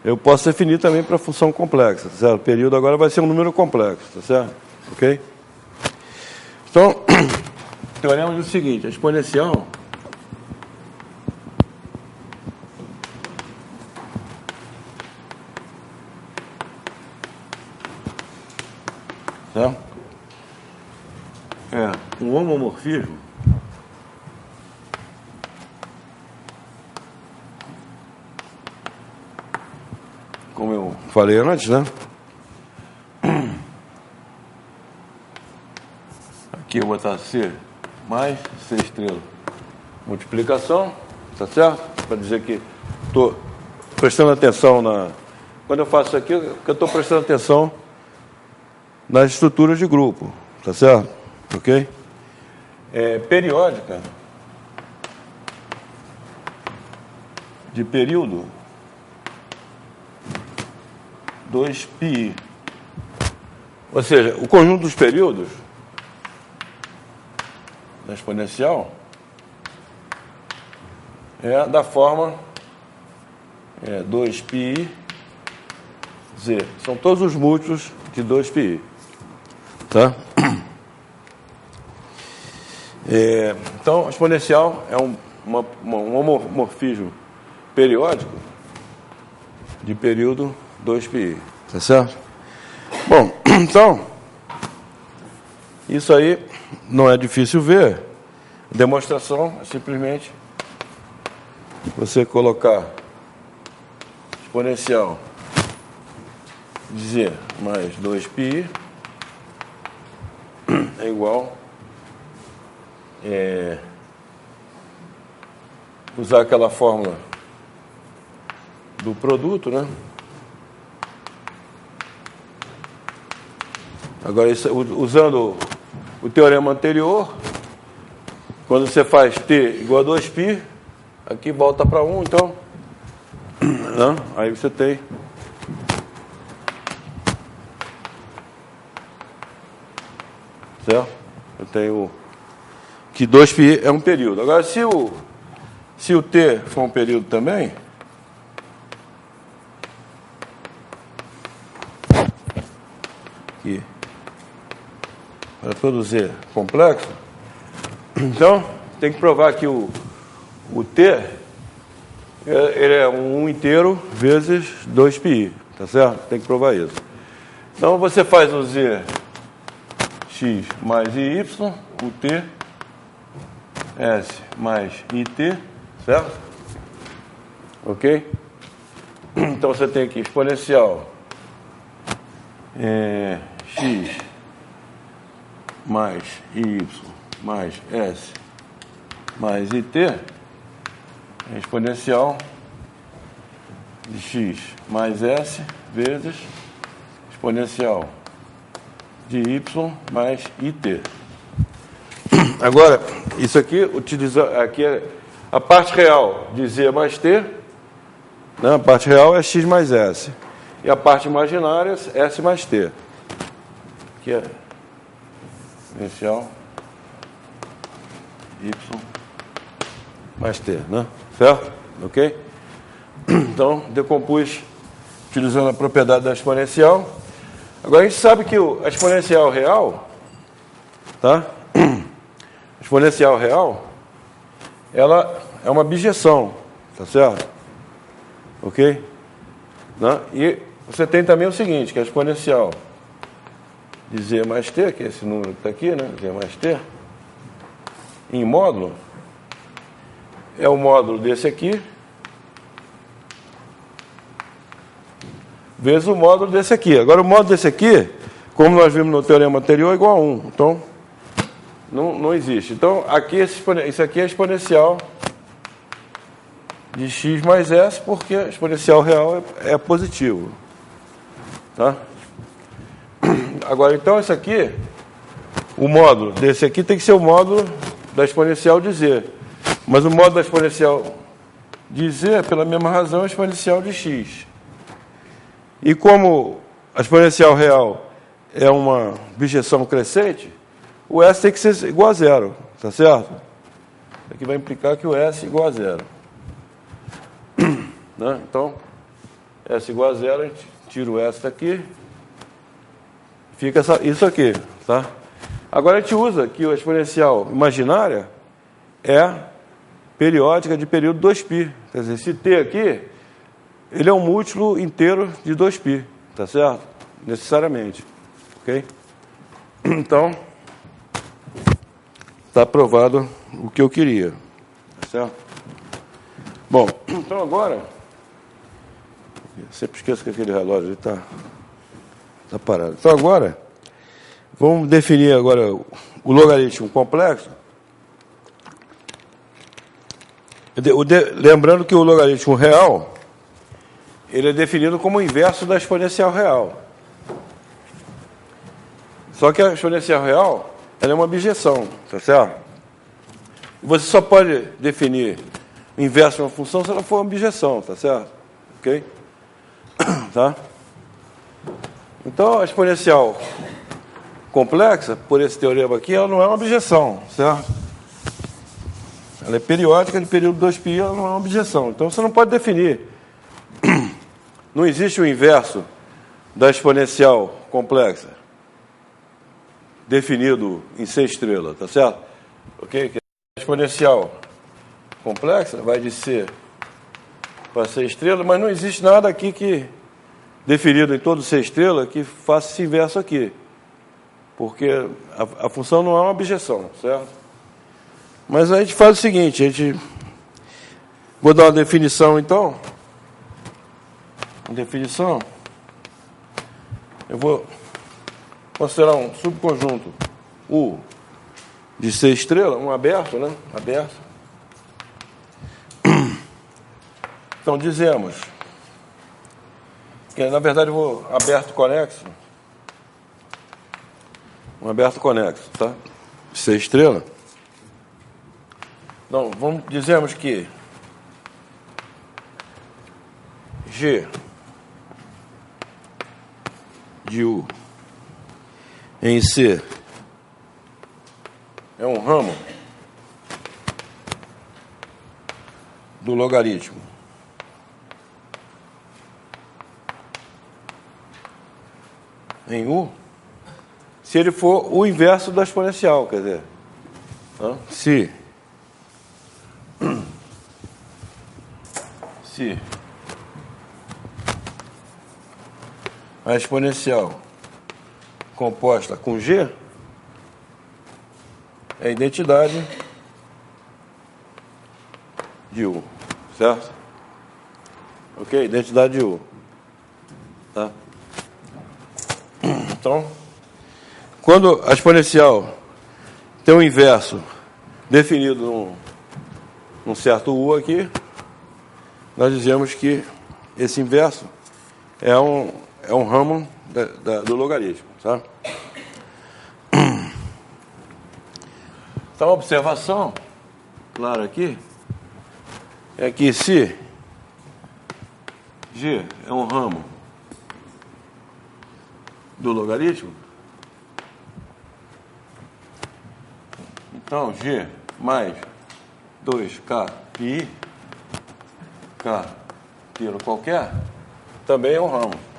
Speaker 1: eu posso definir também para função complexa, tá certo? O período agora vai ser um número complexo, tá certo? Ok? Então, o teorema diz o seguinte: a exponencial é um homomorfismo como eu falei antes, né? Aqui eu vou botar C mais C estrela multiplicação, tá certo? Para dizer que estou prestando atenção na... Quando eu faço isso aqui, eu estou prestando atenção nas estruturas de grupo, tá certo? Ok? Periódica de período 2π. Ou seja, o conjunto dos períodos da exponencial é da forma 2π z. São todos os múltiplos de 2π. Tá? Então, a exponencial é um homomorfismo periódico de período 2π. Tá certo? Bom, então, isso aí não é difícil ver. A demonstração é simplesmente você colocar exponencial de z mais 2π é igual usar aquela fórmula do produto, né? Agora, usando o teorema anterior, quando você faz t igual a 2π, aqui volta para 1, então, né? Aí você tem certo? Eu tenho que 2π é um período. Agora, se o t for um período também, aqui, para todo z complexo, então tem que provar que o t ele é um inteiro vezes 2π, tá certo? Tem que provar isso. Então você faz o z x mais y, o t s mais it, certo? Ok? Então você tem aqui exponencial x mais y mais s mais it é exponencial de x mais s vezes exponencial de y mais it. Agora, isso aqui, aqui é a parte real de z mais t, né? A parte real é x mais s. E a parte imaginária é s mais t. Aqui é exponencial y mais t, né? Certo? Ok? Então, decompus utilizando a propriedade da exponencial. Agora, a gente sabe que a exponencial real, tá? A exponencial real, ela é uma bijeção, tá certo? Ok? Né? E você tem também o seguinte, que a exponencial de z mais t, que é esse número que está aqui, né? Z mais t, em módulo, é o módulo desse aqui, vezes o módulo desse aqui. Agora, o módulo desse aqui, como nós vimos no teorema anterior, é igual a 1. Então, não existe. Então, aqui isso aqui é exponencial de x mais s, porque a exponencial real é positivo. Tá? Agora, então, isso aqui, o módulo desse aqui tem que ser o módulo da exponencial de z. Mas o módulo da exponencial de z, pela mesma razão, é exponencial de x. E como a exponencial real é uma bijeção crescente, o s tem que ser igual a zero, tá certo? Isso aqui vai implicar que o S igual a zero. Né? Então, S igual a zero, a gente tira o S daqui, fica isso aqui. Tá? Agora a gente usa que a exponencial imaginária é periódica de período 2π. Quer dizer, esse T aqui, ele é um múltiplo inteiro de 2π, tá certo? Necessariamente. Ok? Então, está aprovado o que eu queria. Tá certo? Bom, então agora, sempre esqueço que aquele relógio ali está parado. Então agora, vamos definir agora o logaritmo complexo. Lembrando que o logaritmo real, ele é definido como o inverso da exponencial real. Só que a exponencial real, ela é uma objeção, tá certo? Você só pode definir o inverso de uma função se ela for uma objeção, tá certo? Ok? Tá? Então, a exponencial complexa, por esse teorema aqui, ela não é uma objeção, certo? Ela é periódica de período 2π, ela não é uma objeção. Então, você não pode definir. Não existe o inverso da exponencial complexa definido em C estrela, tá certo? Ok? A exponencial complexa vai de C para C estrela, mas não existe nada aqui que definido em todo C estrela que faça esse inverso aqui. Porque a função não é uma objeção, certo? Mas a gente faz o seguinte, vou dar uma definição então. Definição. Eu vou considerar um subconjunto U de C estrela, um aberto, né? Aberto. Então dizemos que na verdade eu vou aberto conexo. Um aberto conexo, tá? C estrela. Então, dizemos que G de U em C é um ramo do logaritmo em U, se ele for o inverso da exponencial, quer dizer, se a exponencial composta com G é a identidade de U, certo? Ok? Identidade de U. Tá? Então, quando a exponencial tem um inverso definido num certo U aqui, nós dizemos que esse inverso é um ramo do logaritmo. Tá? Então, a observação clara aqui é que se G é um ramo do logaritmo, então G mais 2K pi, K inteiro qualquer, também é um ramo.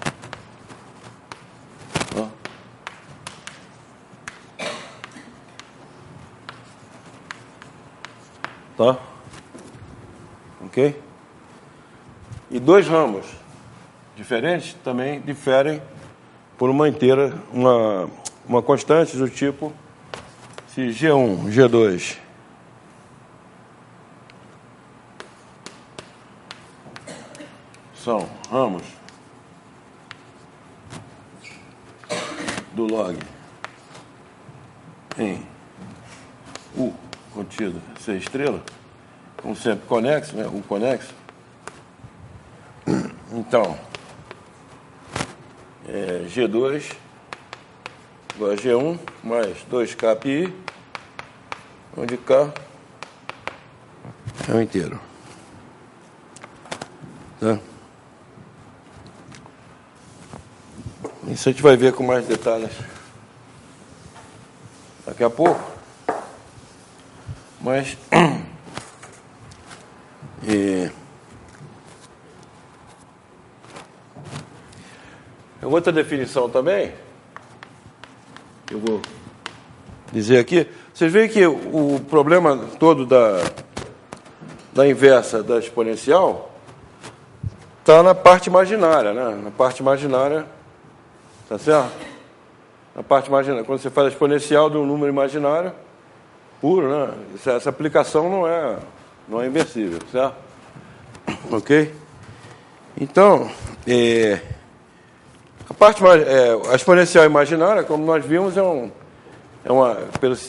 Speaker 1: Tá? Ok? E dois ramos diferentes também diferem por uma inteira, uma constante do tipo se G1, G2 são ramos do log em U contido C estrela, como sempre conexo, né? U conexo. Então, G2 igual a G1 mais 2K pi, onde K é o inteiro. Tá? Isso a gente vai ver com mais detalhes daqui a pouco. Mas outra definição também, que eu vou dizer aqui. Vocês veem que o problema todo da inversa da exponencial está na parte imaginária, né? Na parte imaginária, tá certo? Na parte imaginária, quando você faz a exponencial de um número imaginário puro, né? Essa aplicação não é inversível, certo? Ok? Então, a exponencial imaginária, como nós vimos,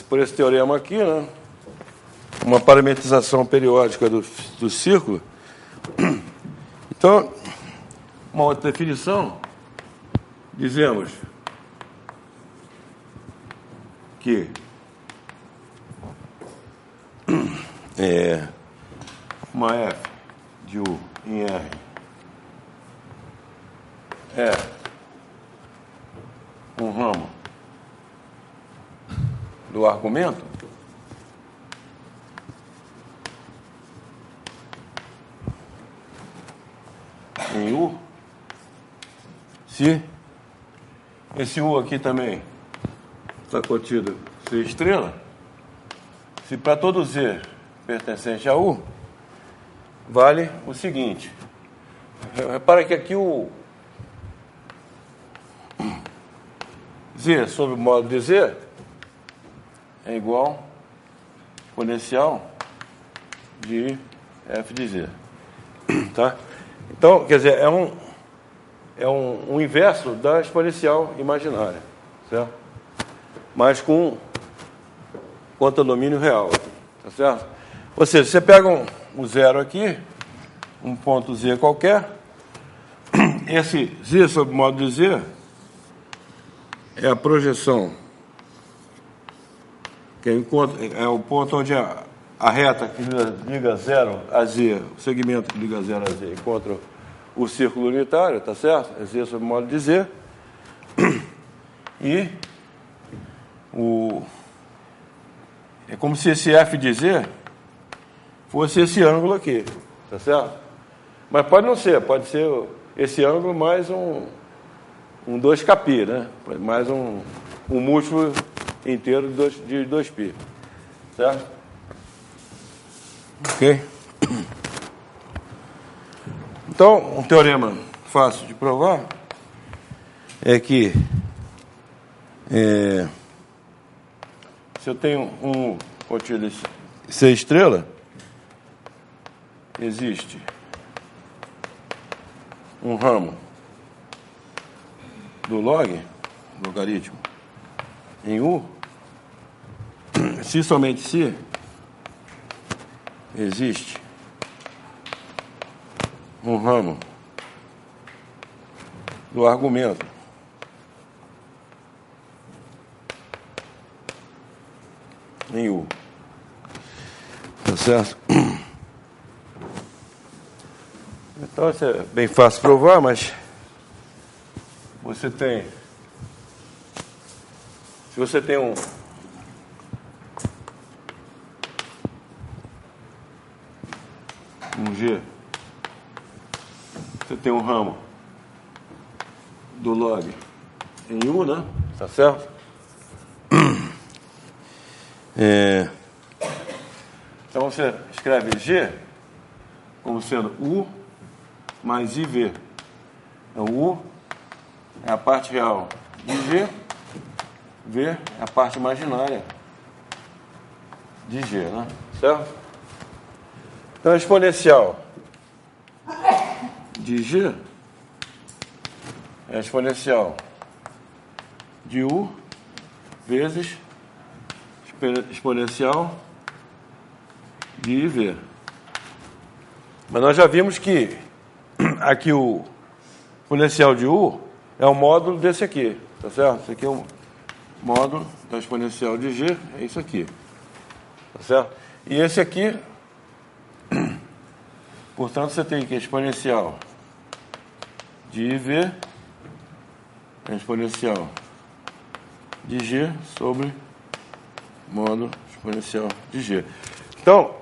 Speaker 1: por esse teorema aqui, né? Uma parametrização periódica do círculo. Então, uma outra definição, dizemos que uma f de U em R é um ramo do argumento em U, se esse U aqui também está contido C estrela, se para todo Z pertencente a U, vale o seguinte. Repara que aqui o Z sobre o módulo de Z é igual exponencial de f de Z. Tá? Então, quer dizer, é um inverso da exponencial imaginária, certo? Mas com condomínio real, tá certo? Ou seja, você pega um zero aqui, um ponto Z qualquer, esse Z sobre o módulo de Z é a projeção, que é o ponto onde a reta que liga 0 a Z, o segmento que liga 0 a Z, encontra o círculo unitário, tá certo? É Z sobre o módulo de Z. E é como se esse f de Z fosse esse ângulo aqui, tá certo? Mas pode não ser, pode ser esse ângulo mais um 2κπ, né? Mais um múltiplo inteiro de 2π, certo? Ok? Então, um teorema fácil de provar é que se eu tenho um contido C estrela, existe um ramo do logaritmo, em U, se somente se existe um ramo do argumento em U. Tá certo? Então, isso é bem fácil provar, mas se você tem um G, você tem um ramo do log em U, né? Tá certo? Então você escreve G como sendo U mais IV. Então U é a parte real de G, V é a parte imaginária de G, né? Certo? Então a exponencial de G é a exponencial de U vezes exponencial de IV. Mas nós já vimos que aqui o exponencial de U é o módulo desse aqui, tá certo? Esse aqui é o módulo da exponencial de G, é isso aqui, tá certo? E esse aqui, portanto, você tem que a exponencial de IV é a exponencial de G sobre módulo exponencial de G. Então,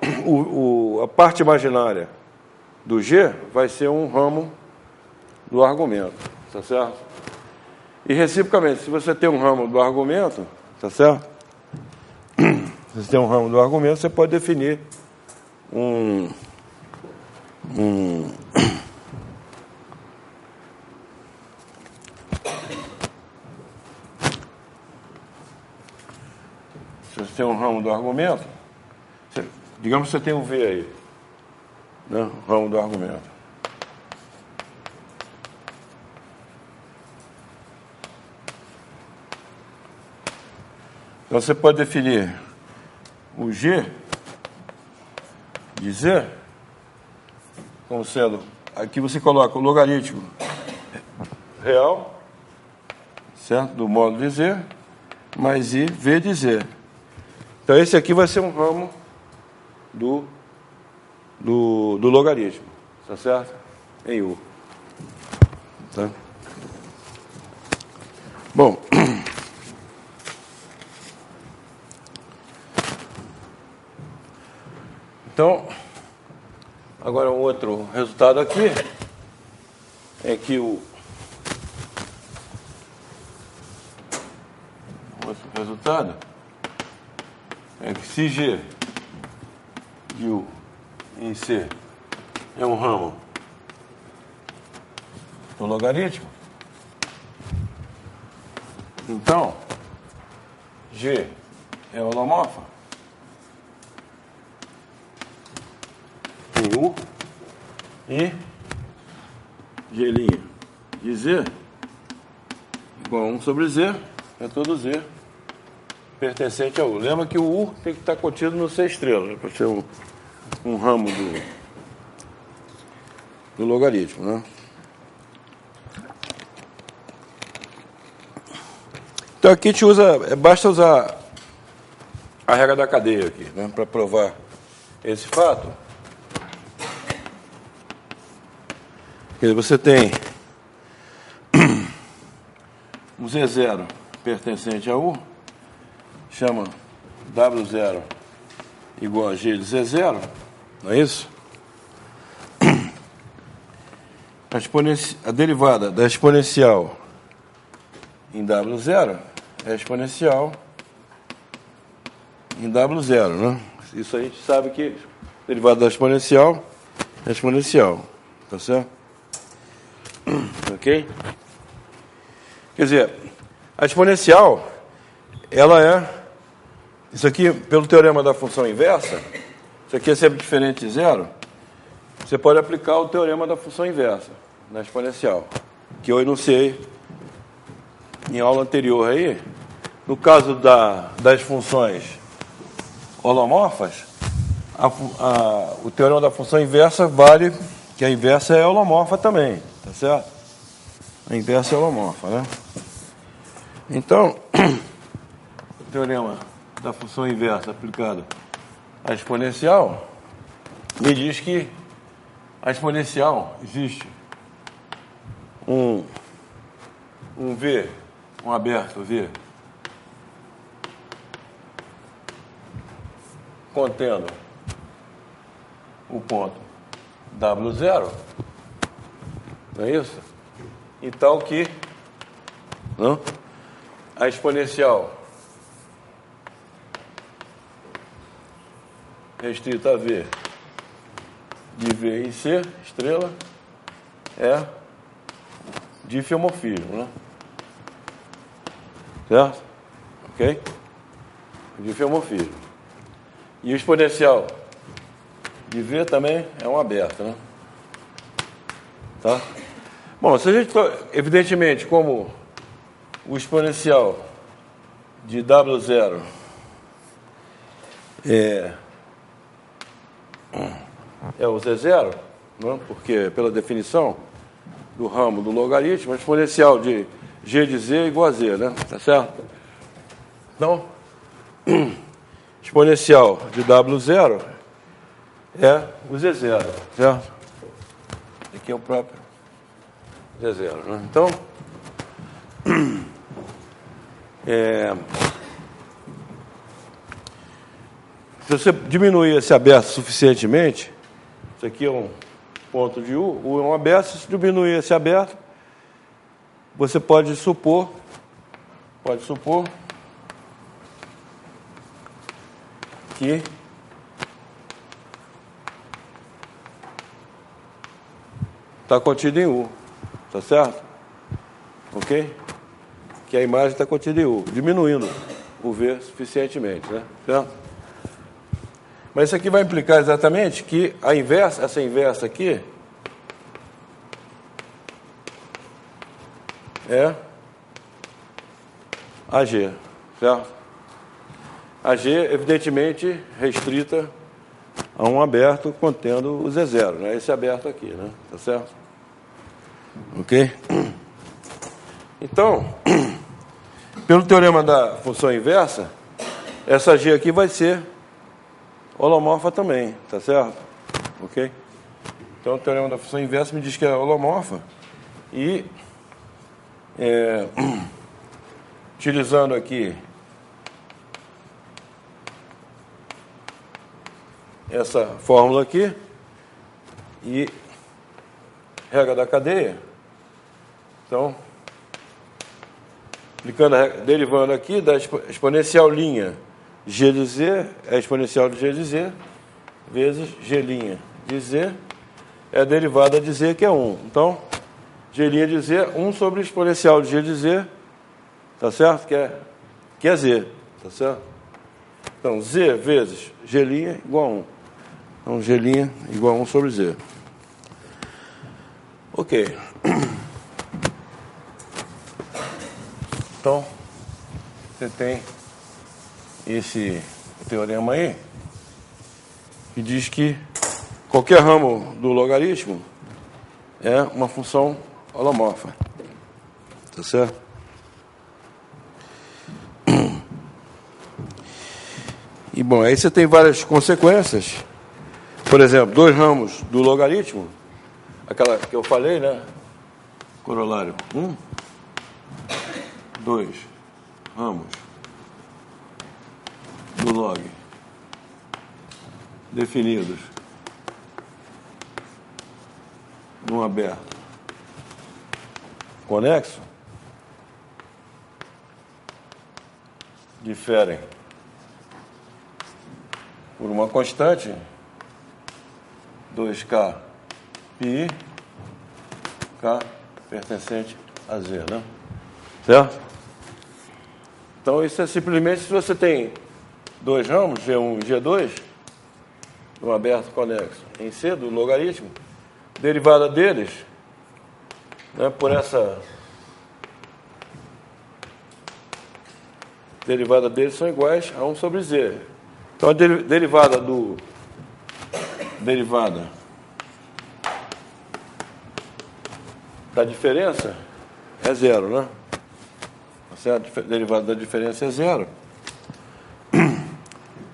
Speaker 1: a parte imaginária do G vai ser um ramo do argumento, tá certo? E, reciprocamente, se você tem um ramo do argumento, tá certo? Se você tem um ramo do argumento, você pode definir se você tem um ramo do argumento, digamos que você tem um V aí, né? Ramo do argumento. Então você pode definir o G de Z como sendo, aqui você coloca o logaritmo real, certo? Do módulo de Z, mais I, V de Z. Então esse aqui vai ser um ramo do logaritmo, tá certo? Em U. Tá? Bom, então, agora um outro resultado aqui é que o outro resultado é que se G de U em C é um ramo do logaritmo, então G é holomorfa em U e G' de Z igual a 1 sobre Z é todo Z pertencente a U. Lembra que o U tem que estar contido no C estrela, para ser um ramo do logaritmo, né? Então aqui a gente usa, basta usar a regra da cadeia aqui, né, para provar esse fato. Você tem um Z0 pertencente a U, chama W0 igual a G de Z0, não é isso? A derivada da exponencial em W0 é exponencial em W0, né? Isso a gente sabe que a derivada da exponencial é exponencial, tá certo? Ok? Quer dizer, a exponencial, ela é, isso aqui, pelo teorema da função inversa, isso aqui é sempre diferente de zero, você pode aplicar o teorema da função inversa na exponencial, que eu enunciei em aula anterior aí. No caso das funções holomorfas, o teorema da função inversa vale que a inversa é holomorfa também, tá certo? A inversa é holomorfa, né? Então, o teorema da função inversa aplicado à exponencial me diz que a exponencial existe um V, um aberto V, contendo o ponto W0, não é isso? E tal que não? A exponencial restrita a V de V em C, estrela, é difeomorfismo, né? Certo? Ok? Difeomorfismo. E o exponencial de V também é um aberto, né? Tá? Bom, se a gente, evidentemente, como o exponencial de W0 é o Z0, né? Porque pela definição do ramo do logaritmo, a exponencial de G de Z é igual a Z, né? Tá certo? Então, exponencial de W0 é o Z0, certo? Aqui é o próprio Z0, né? Então, se você diminuir esse aberto suficientemente, isso aqui é um ponto de U é um aberto, se diminuir esse aberto, você pode supor que está contido em U, tá certo? Ok? Que a imagem está contida em U, diminuindo o V suficientemente, né? Certo? Mas isso aqui vai implicar exatamente que a inversa, essa inversa aqui, é AG, certo? AG, evidentemente, restrita a um aberto contendo o Z0, né? Esse aberto aqui, né? Tá certo? Ok? Então, pelo teorema da função inversa, essa G aqui vai ser holomorfa também, tá certo? Ok? Então, o teorema da função inversa me diz que é holomorfa e, utilizando aqui essa fórmula aqui e regra da cadeia, então, derivando aqui da exponencial linha G de Z, é a exponencial de G de Z, vezes G' de Z, é a derivada de Z, que é 1. Então, G' de Z, 1 sobre a exponencial de G de Z, tá certo? Que é Z, tá certo? Então, Z vezes G' igual a 1. Então, G' igual a 1 sobre Z. Ok. Então, você tem esse teorema aí, que diz que qualquer ramo do logaritmo é uma função holomorfa. Tá certo? E, bom, aí você tem várias consequências. Por exemplo, dois ramos do logaritmo, aquela que eu falei, né? Corolário 1, 2 ramos do log definidos num aberto conexo diferem por uma constante 2K pi K pertencente a Z, né? Certo? Então, isso é simplesmente se você tem dois ramos, G1 e G2, um aberto conexo em C do logaritmo, derivada deles, né, por essa derivada deles são iguais a 1 sobre Z. Então, a derivada da diferença é zero, né? A derivada da diferença é zero.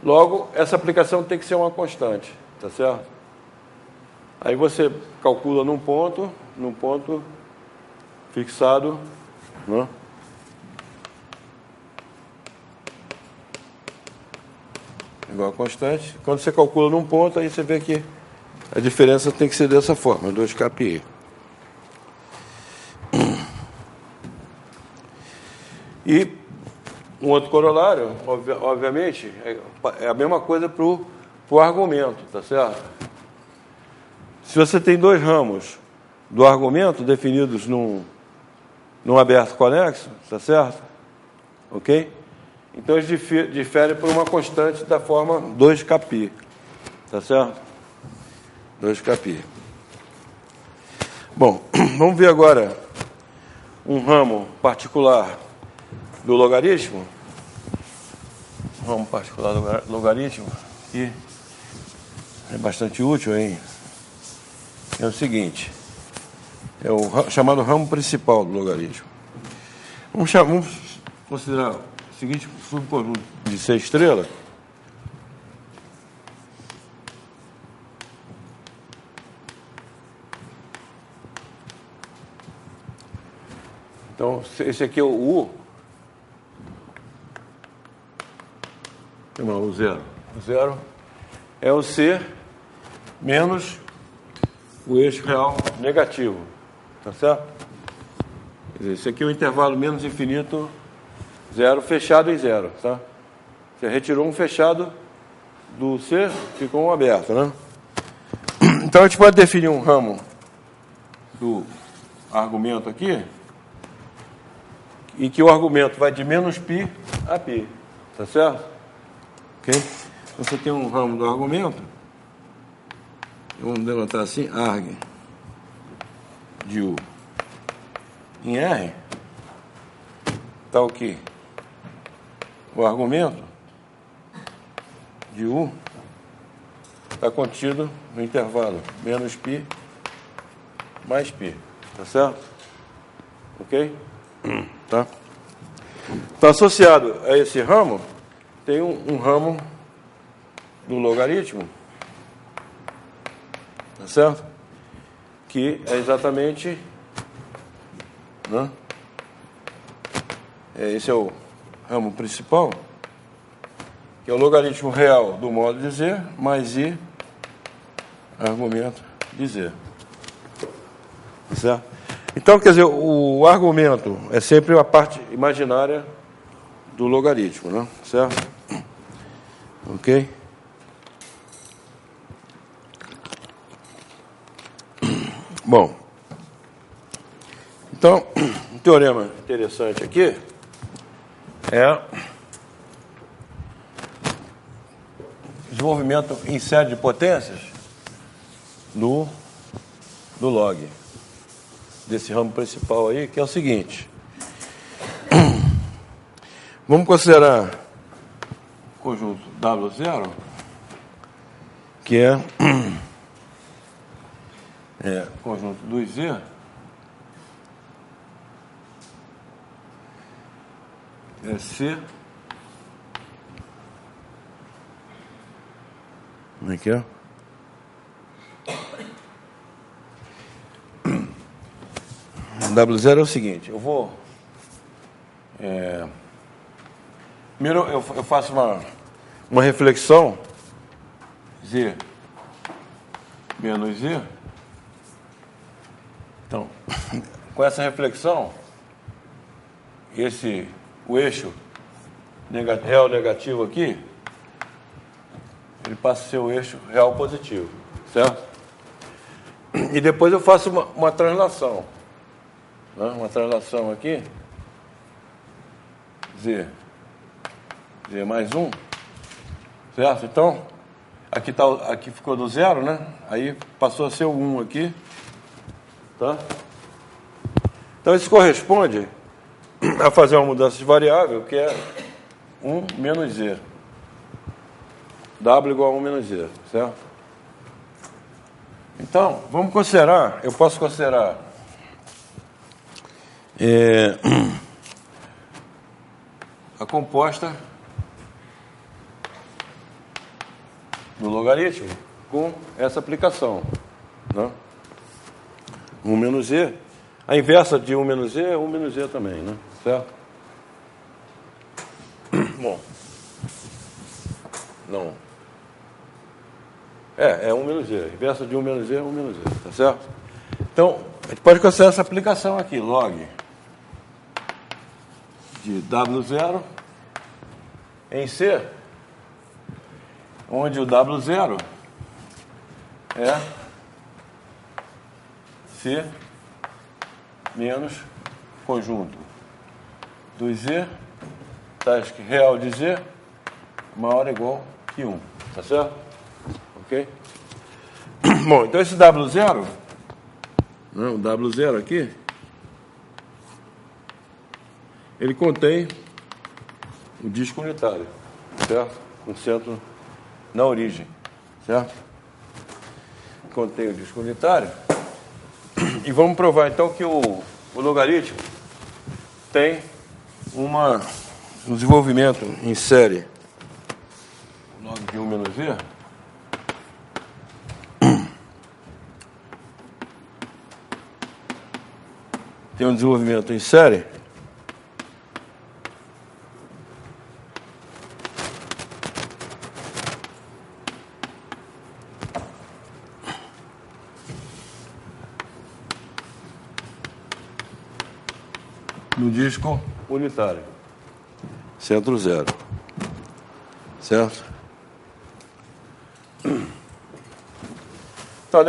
Speaker 1: Logo, essa aplicação tem que ser uma constante, tá certo? Aí você calcula num ponto fixado, né? Igual a constante. Quando você calcula num ponto, aí você vê que a diferença tem que ser dessa forma, 2kpi. E um outro corolário, obviamente, é a mesma coisa para o argumento, tá certo? Se você tem dois ramos do argumento definidos num aberto conexo, tá certo? Ok? Então, eles diferem por uma constante da forma 2kpi, tá certo? 2kpi. Bom, vamos ver agora um ramo particular do logaritmo. Ramo particular do logaritmo, que é bastante útil, hein? É o seguinte, é o chamado ramo principal do logaritmo. Vamos considerar o seguinte subconjunto de C estrela. Então, esse aqui é o U. Não, o zero. O zero é o C menos o eixo real negativo. Tá certo? Quer dizer, esse aqui é o intervalo menos infinito, zero, fechado em zero, tá? Você retirou um fechado do C, ficou um aberto, né? Então, a gente pode definir um ramo do argumento aqui, em que o argumento vai de menos π a π, tá certo? Ok? Então, você tem um ramo do argumento, vamos denotar assim, arg de U em R, tal que o argumento de U está contido no intervalo menos π mais π, tá certo? Ok? Tá? Então, associado a esse ramo, tem um ramo do logaritmo, tá certo? Que é exatamente, né? Esse é o ramo principal, que é o logaritmo real do modo de z mais i argumento de z. Tá certo? Então, quer dizer, o argumento é sempre a parte imaginária do logaritmo, né? Certo? Ok? Bom, então, um teorema interessante aqui é desenvolvimento em série de potências do log, desse ramo principal aí, que é o seguinte. Vamos considerar o conjunto W0, que é conjunto dos Z, é C, como é que é? W0 é o seguinte, eu vou... primeiro eu faço uma reflexão, Z menos Z. Então, com essa reflexão, o eixo real negativo aqui, ele passa a ser o eixo real positivo, certo? E depois eu faço uma translação, né? Uma translação aqui, Z mais 1, certo? Então, aqui ficou do zero, né? Aí passou a ser o 1 aqui, tá? Então, isso corresponde a fazer uma mudança de variável, que é 1 menos Z. W igual a 1 menos Z, certo? Então, vamos considerar, eu posso considerar a composta do logaritmo com essa aplicação, né? 1 menos Z. A inversa de 1 menos Z é 1 menos Z também, né? Certo? Bom. Não. É 1 menos Z. A inversa de 1 menos Z é 1 menos Z, tá certo? Então, a gente pode considerar essa aplicação aqui, log de W0 em C, onde o W0 é C menos conjunto do Z, tais que real de Z maior ou igual que 1, tá certo? Ok? Bom, então esse W0, né, o W0 aqui, ele contém o disco unitário, certo? Com centro na origem, certo? Contém o disco unitário. E vamos provar, então, que o logaritmo tem um desenvolvimento em série log de 1 menos Z. Tem um desenvolvimento em série no disco unitário. Centro zero. Certo? Então, a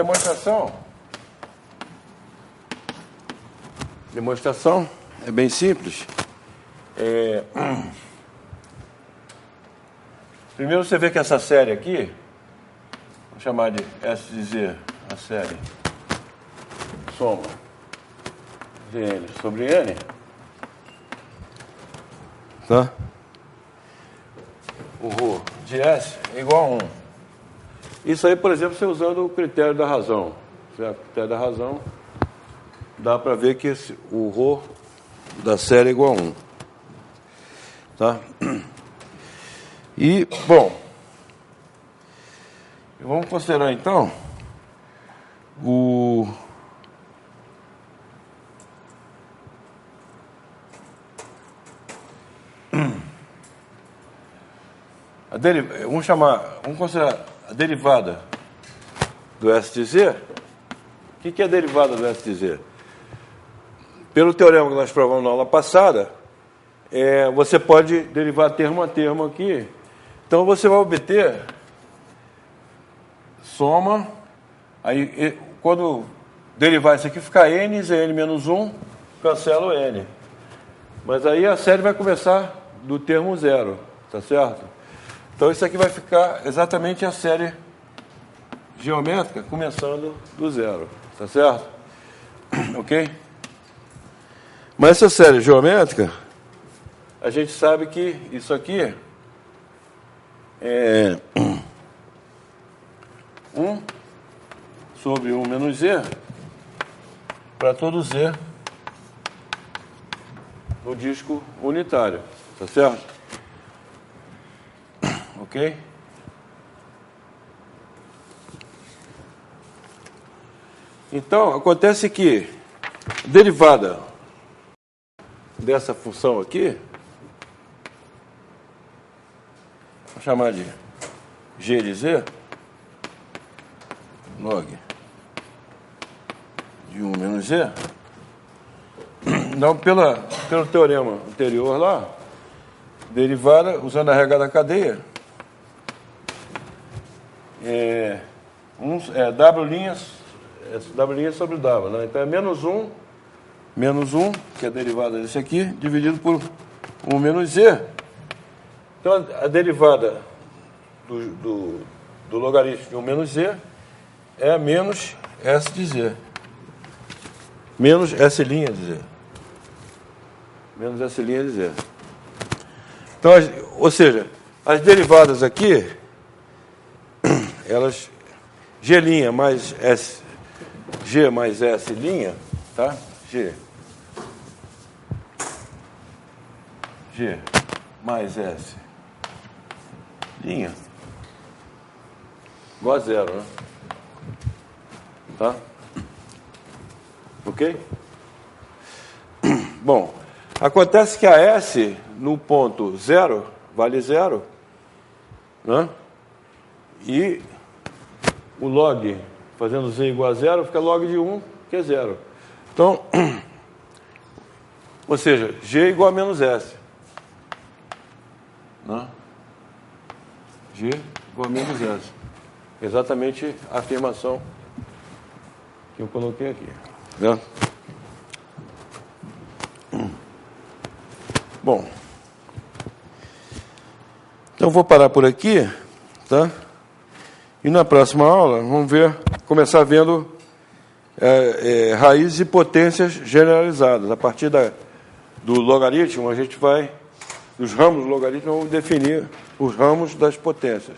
Speaker 1: demonstração é bem simples. Primeiro você vê que essa série aqui, vou chamar de S de Z, a série soma Gn sobre N, tá? O ρ de S é igual a 1. Isso aí, por exemplo, você usando o critério da razão. Certo? O critério da razão, dá para ver que o ρ da série é igual a 1. Tá? E, bom, vamos considerar então vamos considerar a derivada do S de Z. O que é a derivada do S de Z? Pelo teorema que nós provamos na aula passada, você pode derivar termo a termo aqui. Então, você vai obter soma, aí quando derivar isso aqui, fica n, Zn menos 1, cancela o n. Mas aí a série vai começar do termo zero, tá certo? Então, isso aqui vai ficar exatamente a série geométrica começando do zero, tá certo? Ok? Mas essa série geométrica, a gente sabe que isso aqui é 1 sobre 1 menos z para todo z no disco unitário, tá certo? Ok? Então, acontece que a derivada dessa função aqui, vou chamar de g de z, log de 1 menos z. Então, pelo teorema anterior lá, derivada, usando a regra da cadeia, W' sobre W, né? Então é menos 1, que é a derivada desse aqui, dividido por 1 menos z. Então a derivada do logaritmo de 1 menos z é menos S de z. Menos S' de z. Menos S' de z. Então, ou seja, as derivadas aqui, elas, G' mais S, G mais S', tá? G mais S, igual a zero, né? Tá? Ok? Bom, acontece que a S no ponto zero vale zero, né? E o log, fazendo z igual a zero, fica log de 1, que é zero. Então, ou seja, g igual a menos s. Né? G igual a menos s. Exatamente a afirmação que eu coloquei aqui. Né? Bom, então eu vou parar por aqui, tá? E na próxima aula, vamos começar vendo raízes e potências generalizadas. A partir do logaritmo, a gente vai, dos ramos do logaritmo, vamos definir os ramos das potências.